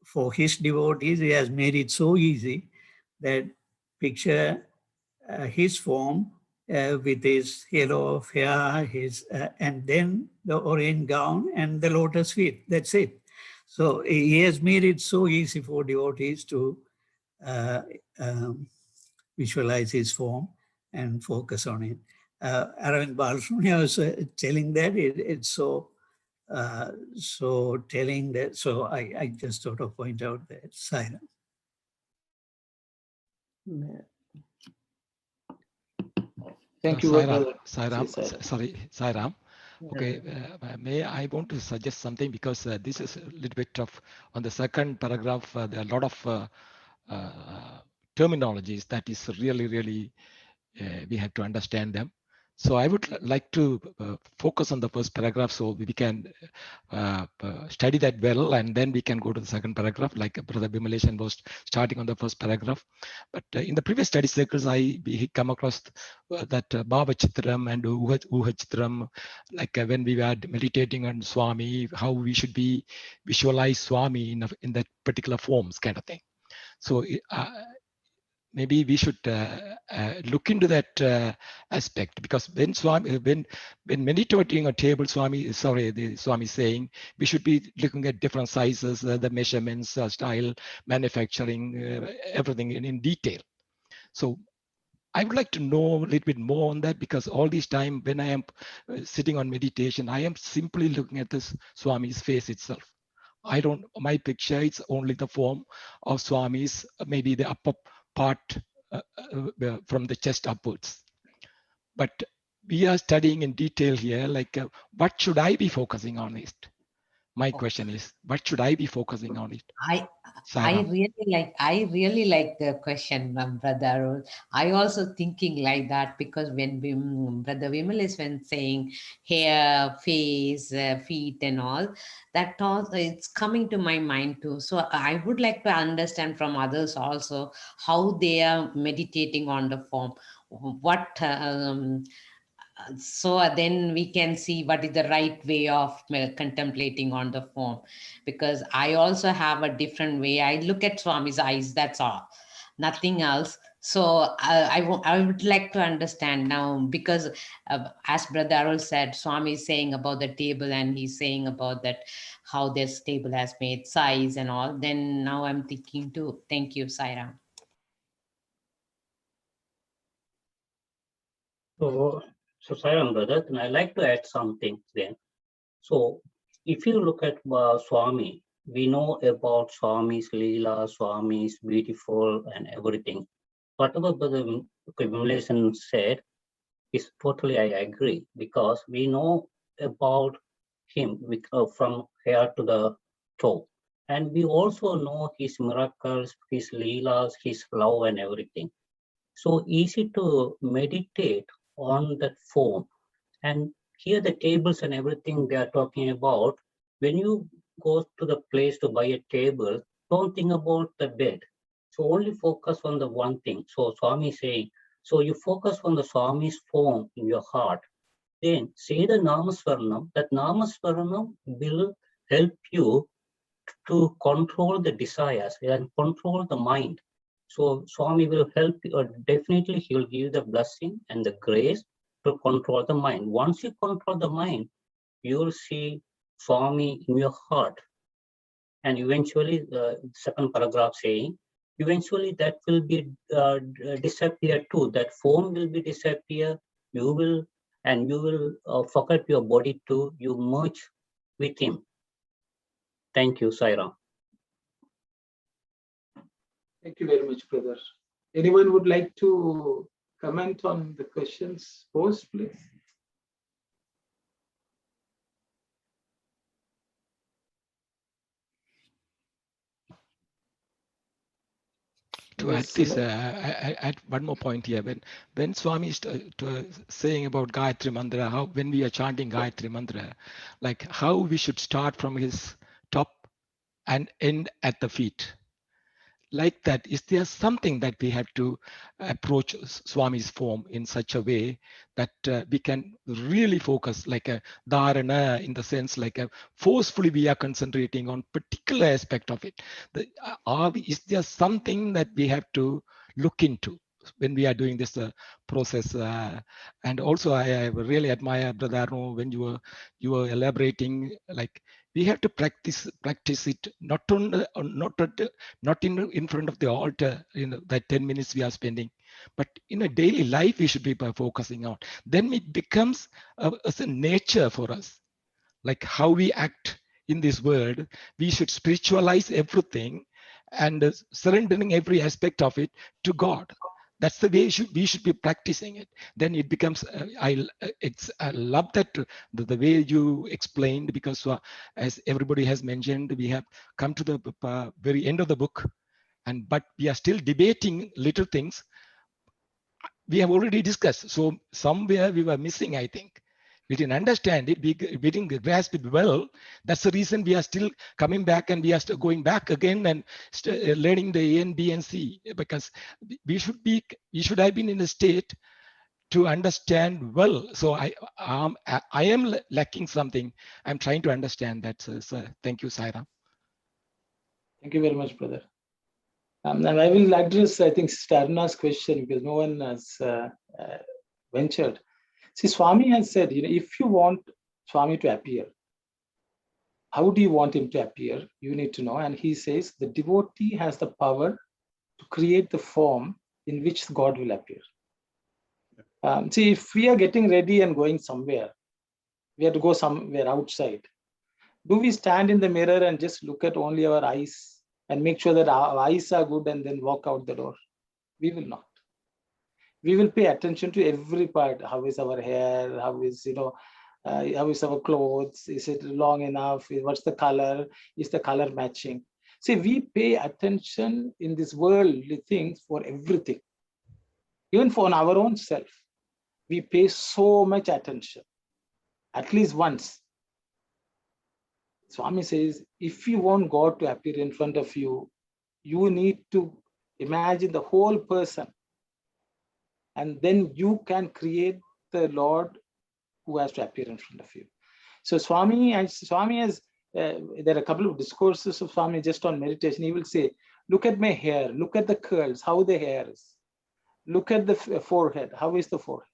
for his devotees, he has made it so easy that picture his form with his halo of hair, and then the orange gown and the lotus feet. That's it. So he has made it so easy for devotees to visualize his form and focus on it. Aravind Balasubramanian was telling that it's so telling that. So I just sort of point out that silence. Thank you, Sairam. Sorry, Sairam. Okay, may I want to suggest something, because this is a little bit of on the second paragraph. There are a lot of terminologies that is really we have to understand them. So I would like to focus on the first paragraph so we can study that well, and then we can go to the second paragraph, like Brother Bimaleshan was starting on the first paragraph. But in the previous study circles, we come across that Bhava Chitram and Uha Chitram, like when we were meditating on Swami, how we should be visualize Swami in that particular forms kind of thing. So maybe we should look into that aspect, because when Swami, when meditating on table, the Swami is saying we should be looking at different sizes, the measurements, style, manufacturing, everything in detail. So I would like to know a little bit more on that, because all this time when I am sitting on meditation, I am simply looking at this Swami's face itself. My picture, it's only the form of Swami's, maybe the upper part from the chest upwards. But we are studying in detail here, like what should I be focusing on it? My question is, what should I be focusing on it? I really like the question, brother. I also thinking like that, because when Brother Vimal is when saying hair, face, feet and all, that also it's coming to my mind too. So I would like to understand from others also how they are meditating on the form. what so then we can see what is the right way of contemplating on the form, because I also have a different way. I look at Swami's eyes, that's all, nothing else. So I would like to understand now, because as Brother Arul said, Swami is saying about the table, and he's saying about that how this table has made size and all. Then now I'm thinking too. Thank you, Sairam. So Sairam brother, and I like to add something then. So if you look at Swami, we know about Swami's Leela, Swami's beautiful and everything. Whatever the Vimlesan said is totally I agree, because we know about him from hair to the toe. And we also know his miracles, his Leelas, his love and everything. So easy to meditate on that form. And here the tables and everything they are talking about, when you go to the place to buy a table, don't think about the bed. So only focus on the one thing. So Swami is saying, so you focus on the Swami's form in your heart. Then say the Namaswaranam, that Namaswaranam will help you to control the desires and control the mind. So Swami will help you, or definitely he will give you the blessing and the grace to control the mind. Once you control the mind, you will see Swami in your heart. And eventually, the second paragraph saying, eventually that will be disappear too. That form will be disappear. You will forget your body too. You merge with him. Thank you, Sairam. Thank you very much, brother. Anyone would like to comment on the questions posed, please? To add this, I add one more point here. When Swami is saying about Gayatri Mantra, how when we are chanting Gayatri Mantra, like how we should start from his top and end at the feet. Like that, is there something that we have to approach Swami's form in such a way that we can really focus, like a dharana, in the sense like forcefully we are concentrating on particular aspect of it? Is there something that we have to look into when we are doing this process? And also I really admire Brother Arno when you were elaborating, like we have to practice it not in front of the altar, that 10 minutes we are spending, but in a daily life we should be focusing on. Then it becomes as a nature for us, like how we act in this world. We should spiritualize everything and surrendering every aspect of it to God. That's the way we should be practicing it. Then it becomes, I love that the way you explained, because as everybody has mentioned, we have come to the very end of the book, but we are still debating little things we have already discussed. So somewhere we were missing, I think. We didn't understand it, we didn't grasp it well. That's the reason we are still coming back, and we are still going back again and learning the A and B and C, because we should have been in a state to understand well. So I am lacking something. I'm trying to understand that. So thank you, Sairam. Thank you very much, brother. And I will address, I think, Starna's question, because no one has ventured. See, Swami has said, if you want Swami to appear, how do you want him to appear? You need to know. And he says the devotee has the power to create the form in which God will appear. See, if we are getting ready and going somewhere, we have to go somewhere outside. Do we stand in the mirror and just look at only our eyes and make sure that our eyes are good and then walk out the door? We will not. We will pay attention to every part. How is our hair? How is, how is our clothes? Is it long enough? What's the color? Is the color matching? See, we pay attention in this worldly things for everything. Even for our own self, we pay so much attention, at least once. Swami says, if you want God to appear in front of you, you need to imagine the whole person and then you can create the Lord who has to appear in front of you. So Swami has, there are a couple of discourses of Swami just on meditation. He will say, look at my hair, look at the curls, how the hair is. Look at the forehead, how is the forehead?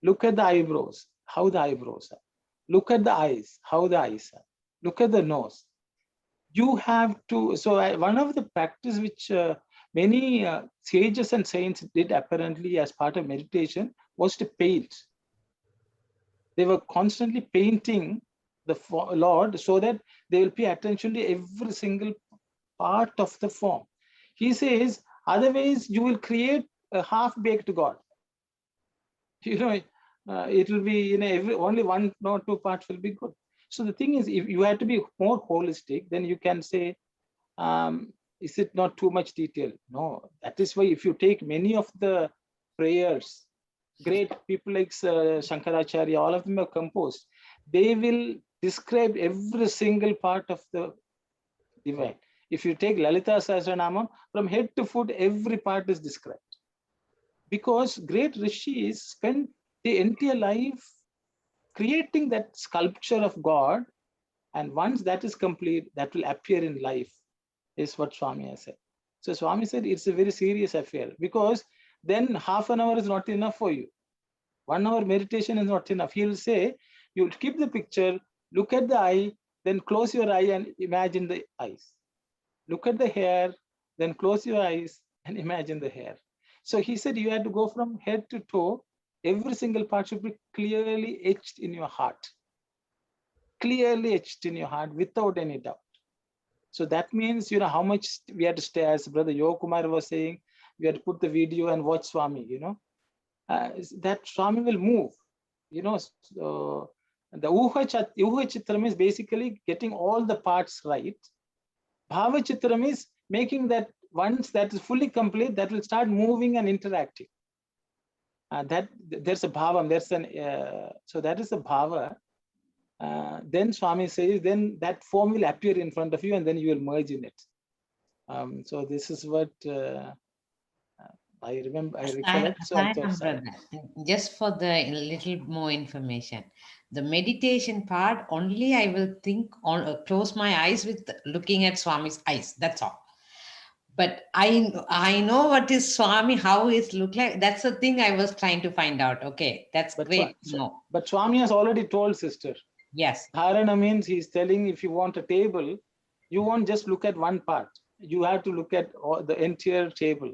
Look at the eyebrows, how the eyebrows are. Look at the eyes, how the eyes are. Look at the nose. You have to, so one of the practice which many sages and saints did apparently as part of meditation was to paint. They were constantly painting the Lord so that they will pay attention to every single part of the form. He says, otherwise you will create a half-baked God. You know, it will be, you know, only one or two parts will be good. So the thing is, if you have to be more holistic, then you can say, is it not too much detail? No, that is why if you take many of the prayers, great people like Shankaracharya, all of them are composed, they will describe every single part of the divine. If you take Lalita Sahasranama, from head to foot, every part is described. Because great rishis spend the entire life creating that sculpture of God, and once that is complete, that will appear in life, is what Swami has said. So Swami said it's a very serious affair, because then half an hour is not enough for you. 1 hour meditation is not enough. He will say, you'll keep the picture, look at the eye, then close your eye and imagine the eyes. Look at the hair, then close your eyes and imagine the hair. So he said you had to go from head to toe. Every single part should be clearly etched in your heart. Clearly etched in your heart without any doubt. So that means, you know, how much we had to stay, as Brother Yokumar was saying, we had to put the video and watch Swami, you know. That Swami will move, you know. So the Uha Chitram is basically getting all the parts right. Bhava Chitram is making that once that is fully complete, that will start moving and interacting. That there's a bhavam, there's an so that is a bhava. Then Swami says, then that form will appear in front of you, and then you will merge in it. So this is what I remember. I recollect. Just for the little more information, the meditation part only I will think on close my eyes with looking at Swami's eyes. That's all. But I know what is Swami, how it look like. That's the thing I was trying to find out. Okay, that's great. No, but Swami has already told, sister. Yes. Dharana means he's telling, if you want a table, you won't just look at one part. You have to look at all, the entire table.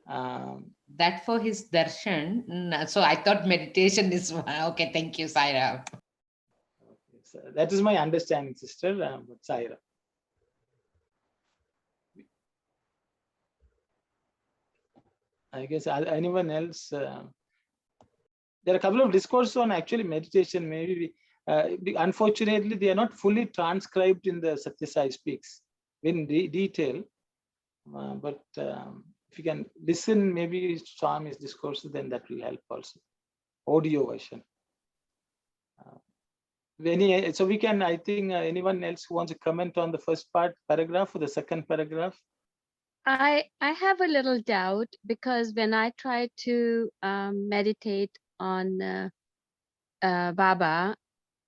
That for his darshan. So I thought meditation is okay. Thank you, Saira. So that is my understanding, sister. But Saira. I guess anyone else? There are a couple of discourses on actually meditation. Maybe unfortunately they are not fully transcribed in the Sathya Sai Speaks in detail. But if you can listen, maybe Swami's discourses, then that will help also. Audio version. So we can, I think, anyone else who wants to comment on the first paragraph or the second paragraph? I have a little doubt, because when I try to meditate on Baba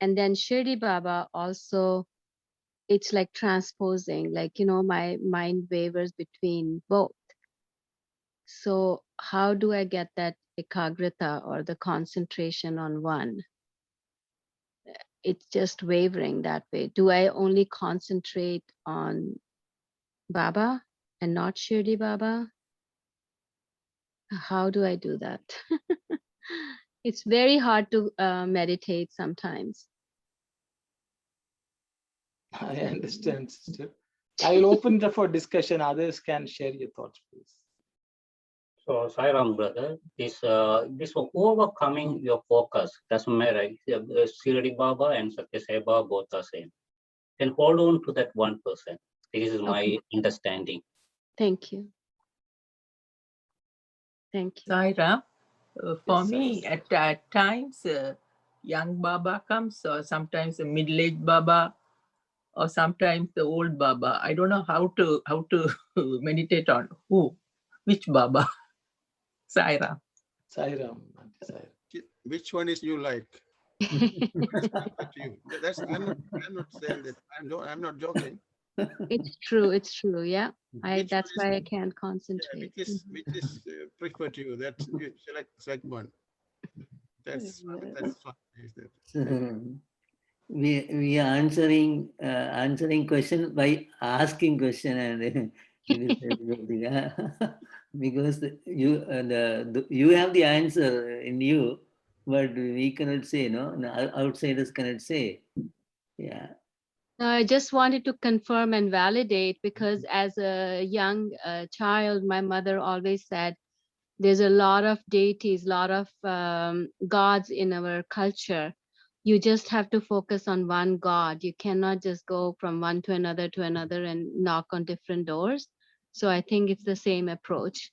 and then Shirdi Baba also, it's like transposing, like, you know, my mind wavers between both. So how do I get that ekagrata or the concentration on one? It's just wavering that way. Do I only concentrate on Baba and not Shirdi Baba? How do I do that? It's very hard to meditate sometimes. I understand, sister. I will open it up for discussion. Others can share your thoughts, please. So, Sairam, brother, this overcoming your focus doesn't matter. Shirdi Baba and Sathya Sai Baba both are same. Then hold on to that 1%. This is my understanding. Thank you. Thank you. Saira, for me, at times, young Baba comes, or sometimes a middle-aged Baba, or sometimes the old Baba. I don't know how to meditate on which Baba. Saira. Sai Ram. Which one is you like? You. I'm not saying that. I'm not joking. It's true. It's true. Yeah. That's one why I can't concentrate. Which is preferred to you? That you select one. That's fine. We are answering question by asking question, and because you have the answer in you, but we cannot say, no, outsiders cannot say. Yeah. I just wanted to confirm and validate, because as a young child, my mother always said there's a lot of deities, lot of gods in our culture. You just have to focus on one God. You cannot just go from one to another and knock on different doors. So I think it's the same approach.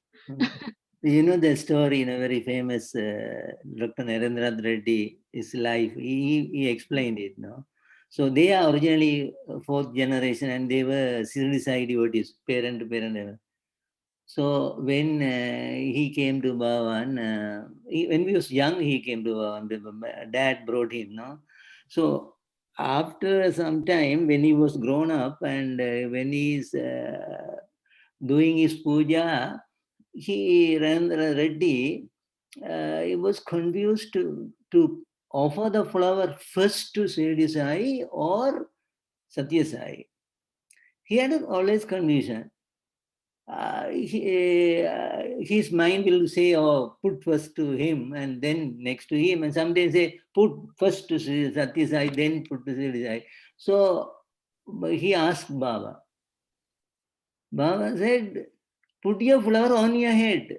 You know the story, very famous Dr. Narendranath Reddy, his life, he explained it, no? So they are originally fourth generation, and they were Sri Sai devotees, parent to parent. So when he came to Bhagawan, when he was young, he came to Bhagawan. Dad brought him, no? So after some time, when he was grown up and when he's doing his puja, Reddy, he was confused to offer the flower first to Sri Sai or Sathya Sai. He had always confusion. His mind will say, oh, put first to him and then next to him, and sometimes say, put first to Sathya Sai, then put to Sri Sai. So he asked Baba. Baba said, put your flower on your head.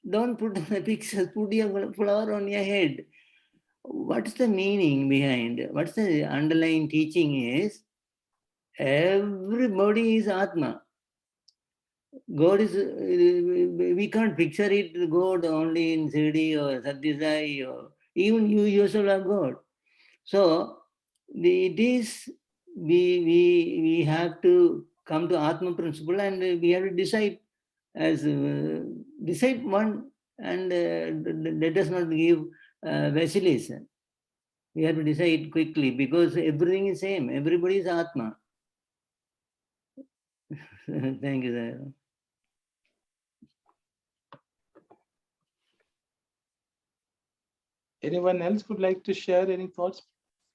Don't put the pictures, put your flower on your head. What's the meaning behind? What's the underlying teaching is, everybody is Atma. God is, we can't picture it, God only in Siddhi or Sathya Sai, or even you yourself are God. So it is, we have to come to Atma principle, and we have to decide one, and let us not give vacillation. We have to decide quickly, because everything is same. Everybody is Atma. Thank you, sir. Anyone else would like to share any thoughts?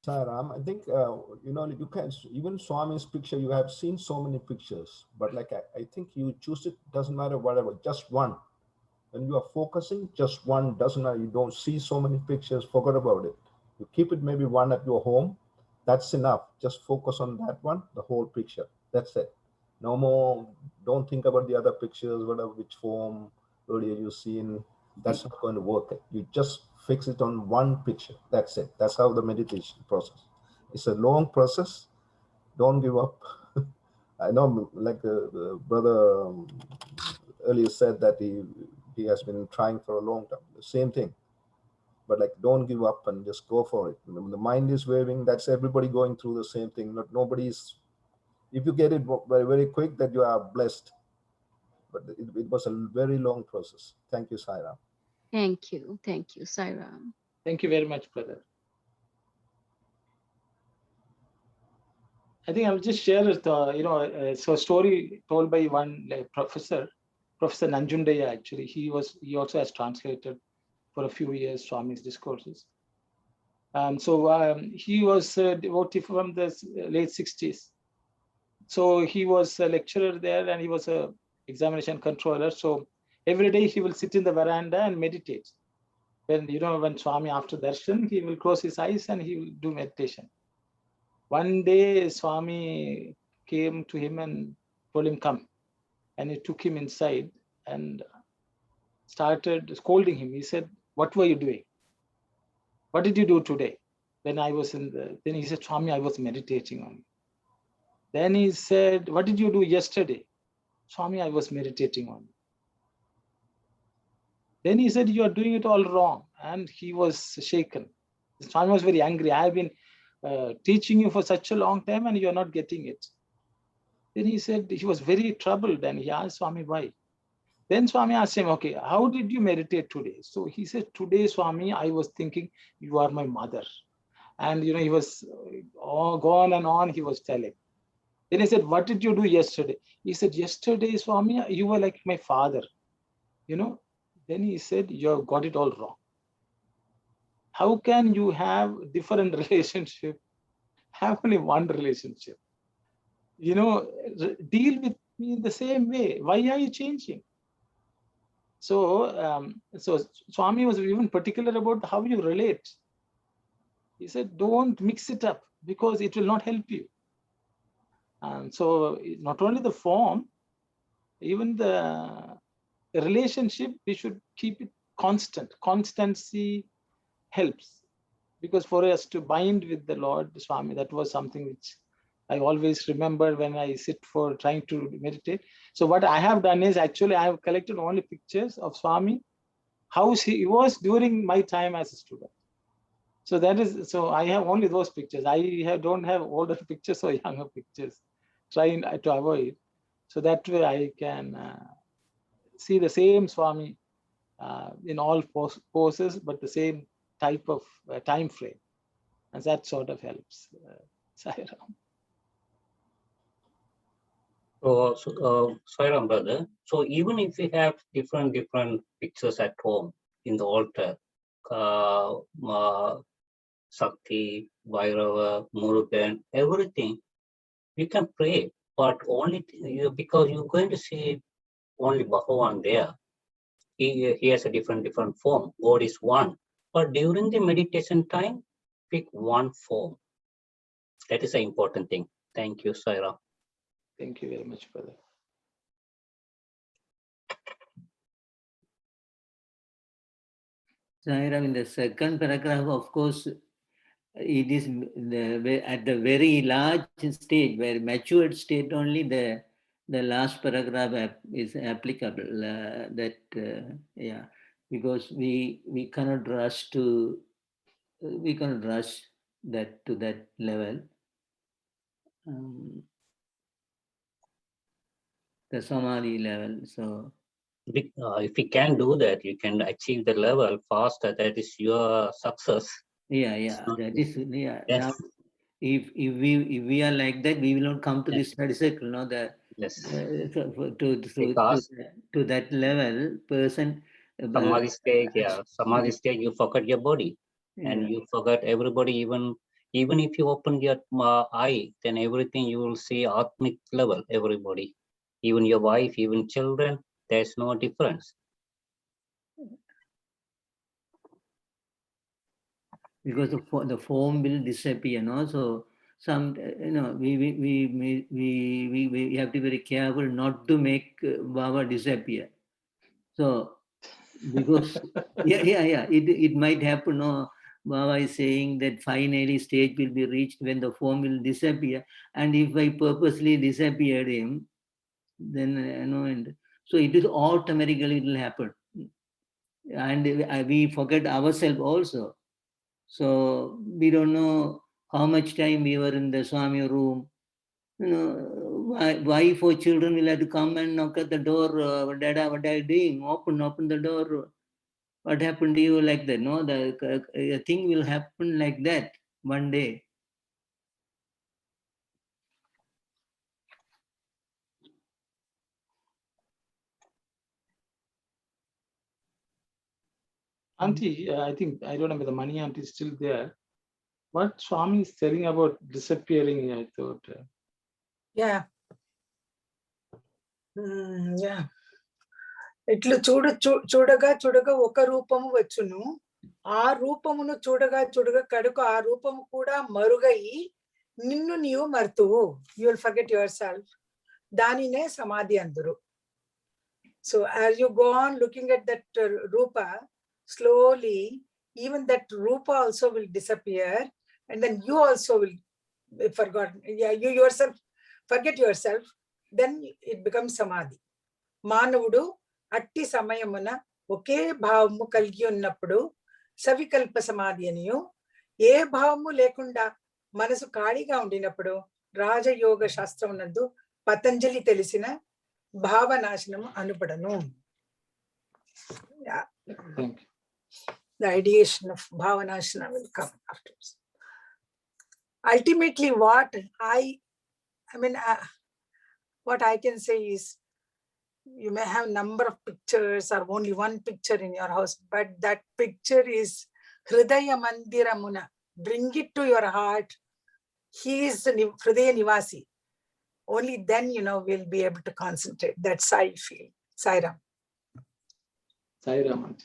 Ram, I think, you can, even Swami's picture, you have seen so many pictures, but like, I think you choose it, doesn't matter, whatever, just one. When you are focusing, just one, doesn't matter. You don't see so many pictures, forget about it. You keep it maybe one at your home, that's enough. Just focus on that one, the whole picture. That's it. No more, don't think about the other pictures, whatever, which form, earlier you've seen. That's not going to work. You just fix it on one picture. That's it. That's how the meditation process. It's a long process. Don't give up. I know, like brother earlier said that he has been trying for a long time. The same thing. But like, don't give up and just go for it. The mind is waving. That's everybody going through the same thing. Nobody's. If you get it very, very quick, that you are blessed. But it was a very long process. Thank you, Sai Ram. Thank you. Thank you, Sai Ram. Thank you very much, brother. I think I'll just share a story told by one Professor Nanjundaya. Actually, he also has translated for a few years Swami's discourses. He was a devotee from the late 60s. So he was a lecturer there, and he was a examination controller. So every day he will sit in the veranda and meditate. When Swami, after darshan, he will close his eyes and he will do meditation. One day Swami came to him and told him, come. And he took him inside and started scolding him. He said, what were you doing? What did you do today? Then he said, Swami, I was meditating on you. Then he said, what did you do yesterday? Swami, I was meditating on you. Then he said, you are doing it all wrong. And he was shaken. Swami was very angry. I have been teaching you for such a long time and you are not getting it. Then he said, he was very troubled, and he asked Swami why. Then Swami asked him, okay, how did you meditate today? So he said, today, Swami, I was thinking you are my mother. And, he was gone and on, he was telling. Then I said, what did you do yesterday? He said, yesterday, Swami, you were like my father. Then he said, you have got it all wrong. How can you have different relationship, have only one relationship? Deal with me in the same way. Why are you changing? So, Swami was even particular about how you relate. He said, don't mix it up because it will not help you. And so not only the form, even the relationship, we should keep it constant. Constancy helps, because for us to bind with the Lord, Swami, that was something which I always remember when I sit for trying to meditate. So what I have done is, actually, I have collected only pictures of Swami, how he was during my time as a student. So I have only those pictures. Don't have older pictures or younger pictures, trying to avoid. So that way I can see the same Swami in all poses, but the same type of time frame. And that sort of helps. Sai Ram. So, Sai Ram, brother. So even if we have different pictures at home in the altar, Sakti, Bhairava, Murugan, everything, you can pray, but only because you're going to see only Bhagawan there. He has a different form. God is one. But during the meditation time, pick one form. That is an important thing. Thank you, Sai Ram. Thank you very much, brother. Sai Ram, in the second paragraph, of course, it is at the very large stage, where matured state only, the last paragraph is applicable. Because we cannot rush to that to that level. The Samadhi level. So if you can do that, you can achieve the level faster. That is your success. Yeah. That is Yes. Now, if we are like that, we will not come to this study circle. No, to that level, person. Samadhi stage, Samadhi stage, you forget your body, and you forget everybody. Even if you open your eye, then everything you will see Atmic level. Everybody, even your wife, even children. There's no difference. Because the form will disappear, no? So we have to be very careful not to make Baba disappear. So because it might happen. No, Baba is saying that finally stage will be reached when the form will disappear, and if I purposely disappeared him, then and so it is automatically it will happen, and we forget ourselves also. So we don't know how much time we were in the Swami room. Wife or children will have to come and knock at the door. Dada, what are you doing? Open the door. What happened to you, like that? No, the thing will happen like that one day. Auntie, I think, I don't know whether the money auntie is still there. What Swami is telling about disappearing, I thought. Yeah. Yeah. ఇట్లు చూడగా ఒక రూపము వచ్చును, ఆ రూపమును చూడగా కడుకు ఆ రూపము కూడా మరుగై నిన్ను నీవు మర్తువు. You will forget yourself. దానినే సమాధి అందరు. So as you go on looking at that rupa, slowly even that rupa also will disappear, and then you also will you yourself forget yourself, then it becomes samadhi. మానవుడు అట్టి సమయమున ఒకే భావము కలిగి ఉన్నప్పుడు సవికల్ప సమాధి అనియు, ఏ భావము లేకుండా మనసు ఖాళీగా ఉండినప్పుడు రాజయోగ శాస్త్రమునందు పతంజలి తెలిసిన భావనాశనము అనుపడను. Yeah. Thank you. The ideation of Bhavanashana will come afterwards. Ultimately, what I can say is, you may have number of pictures or only one picture in your house, but that picture is Hridaya Mandira Muna. Bring it to your heart. He is the Hridaya Nivasi. Only then, we'll be able to concentrate. That's how I feel. Sai Ram. Sai Ram.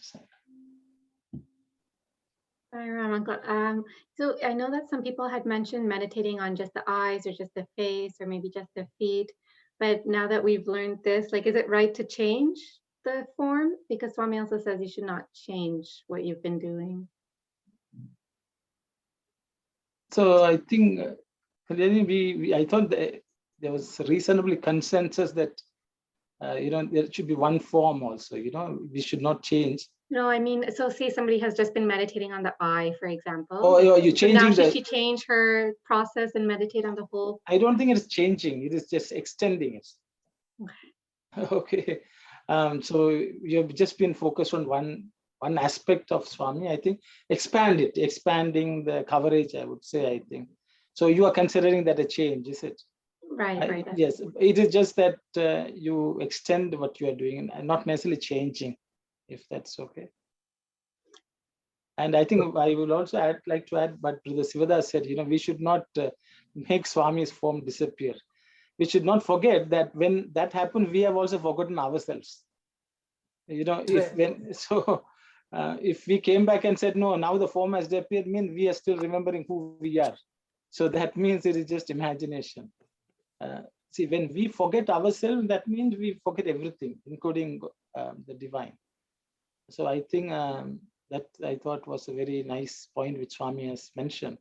So I know that some people had mentioned meditating on just the eyes or just the face or maybe just the feet. But now that we've learned this, like, is it right to change the form? Because Swami also says you should not change what you've been doing. So I think I thought that there was reasonably consensus that there should be one form also. We should not change. No, I mean, so say somebody has just been meditating on the eye, for example. Oh, you're changing now should she change her process and meditate on the whole? I don't think it's changing. It is just extending it. Okay. So you've just been focused on one aspect of Swami. I think expanding the coverage, I would say, I think. So you are considering that a change, is it? Right. Yes, it is just that you extend what you are doing and not necessarily changing, if that's okay. And I think I will also like to add, but Brother Sivadas said, we should not make Swami's form disappear. We should not forget that when that happened, we have also forgotten ourselves. If we came back and said, no, now the form has disappeared, means we are still remembering who we are. So that means it is just imagination. See, when we forget ourselves, that means we forget everything, including the divine. So I think that I thought was a very nice point which Swami has mentioned,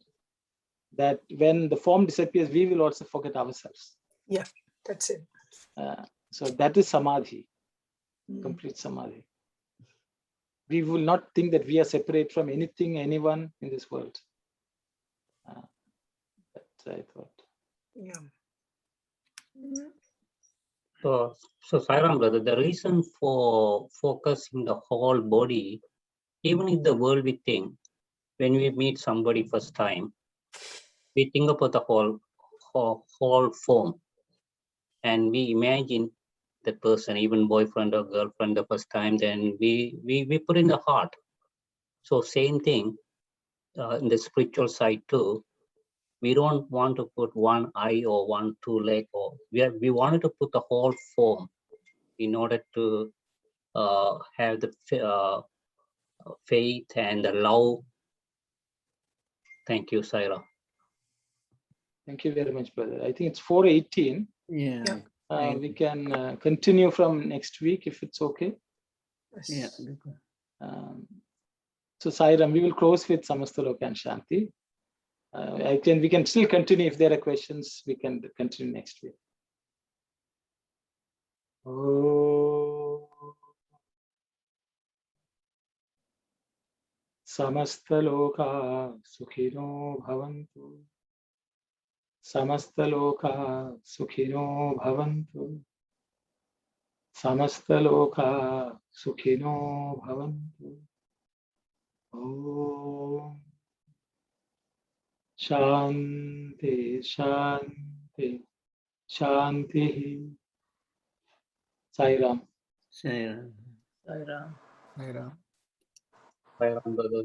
that when the form disappears, we will also forget ourselves. Yeah, that's it. So that is samadhi, complete samadhi. We will not think that we are separate from anything, anyone in this world. That's I thought. Yeah. So Sai Ram brother, the reason for focusing the whole body, even in the world we think, when we meet somebody first time, we think about the whole form, and we imagine that person, even boyfriend or girlfriend, the first time, then we put in the heart. So same thing in the spiritual side too. We don't want to put one eye or two leg, or we wanted to put the whole form in order to have the faith and the love. Thank you, Saira. Thank you very much, brother. I think it's 4:18. Yeah. We can continue from next week if it's okay. Yeah. So Sairam, we will close with Samastaloka and Shanti. We can still continue if there are questions. We can continue next week. Oh. Samastaloka sukhino bhavantu. Samastaloka sukhino bhavantu. Samastaloka sukhino bhavantu. Om Shanti Shanti Shanti. Sai Ram. Sai Ram. Sai Ram. Sai Ram brother.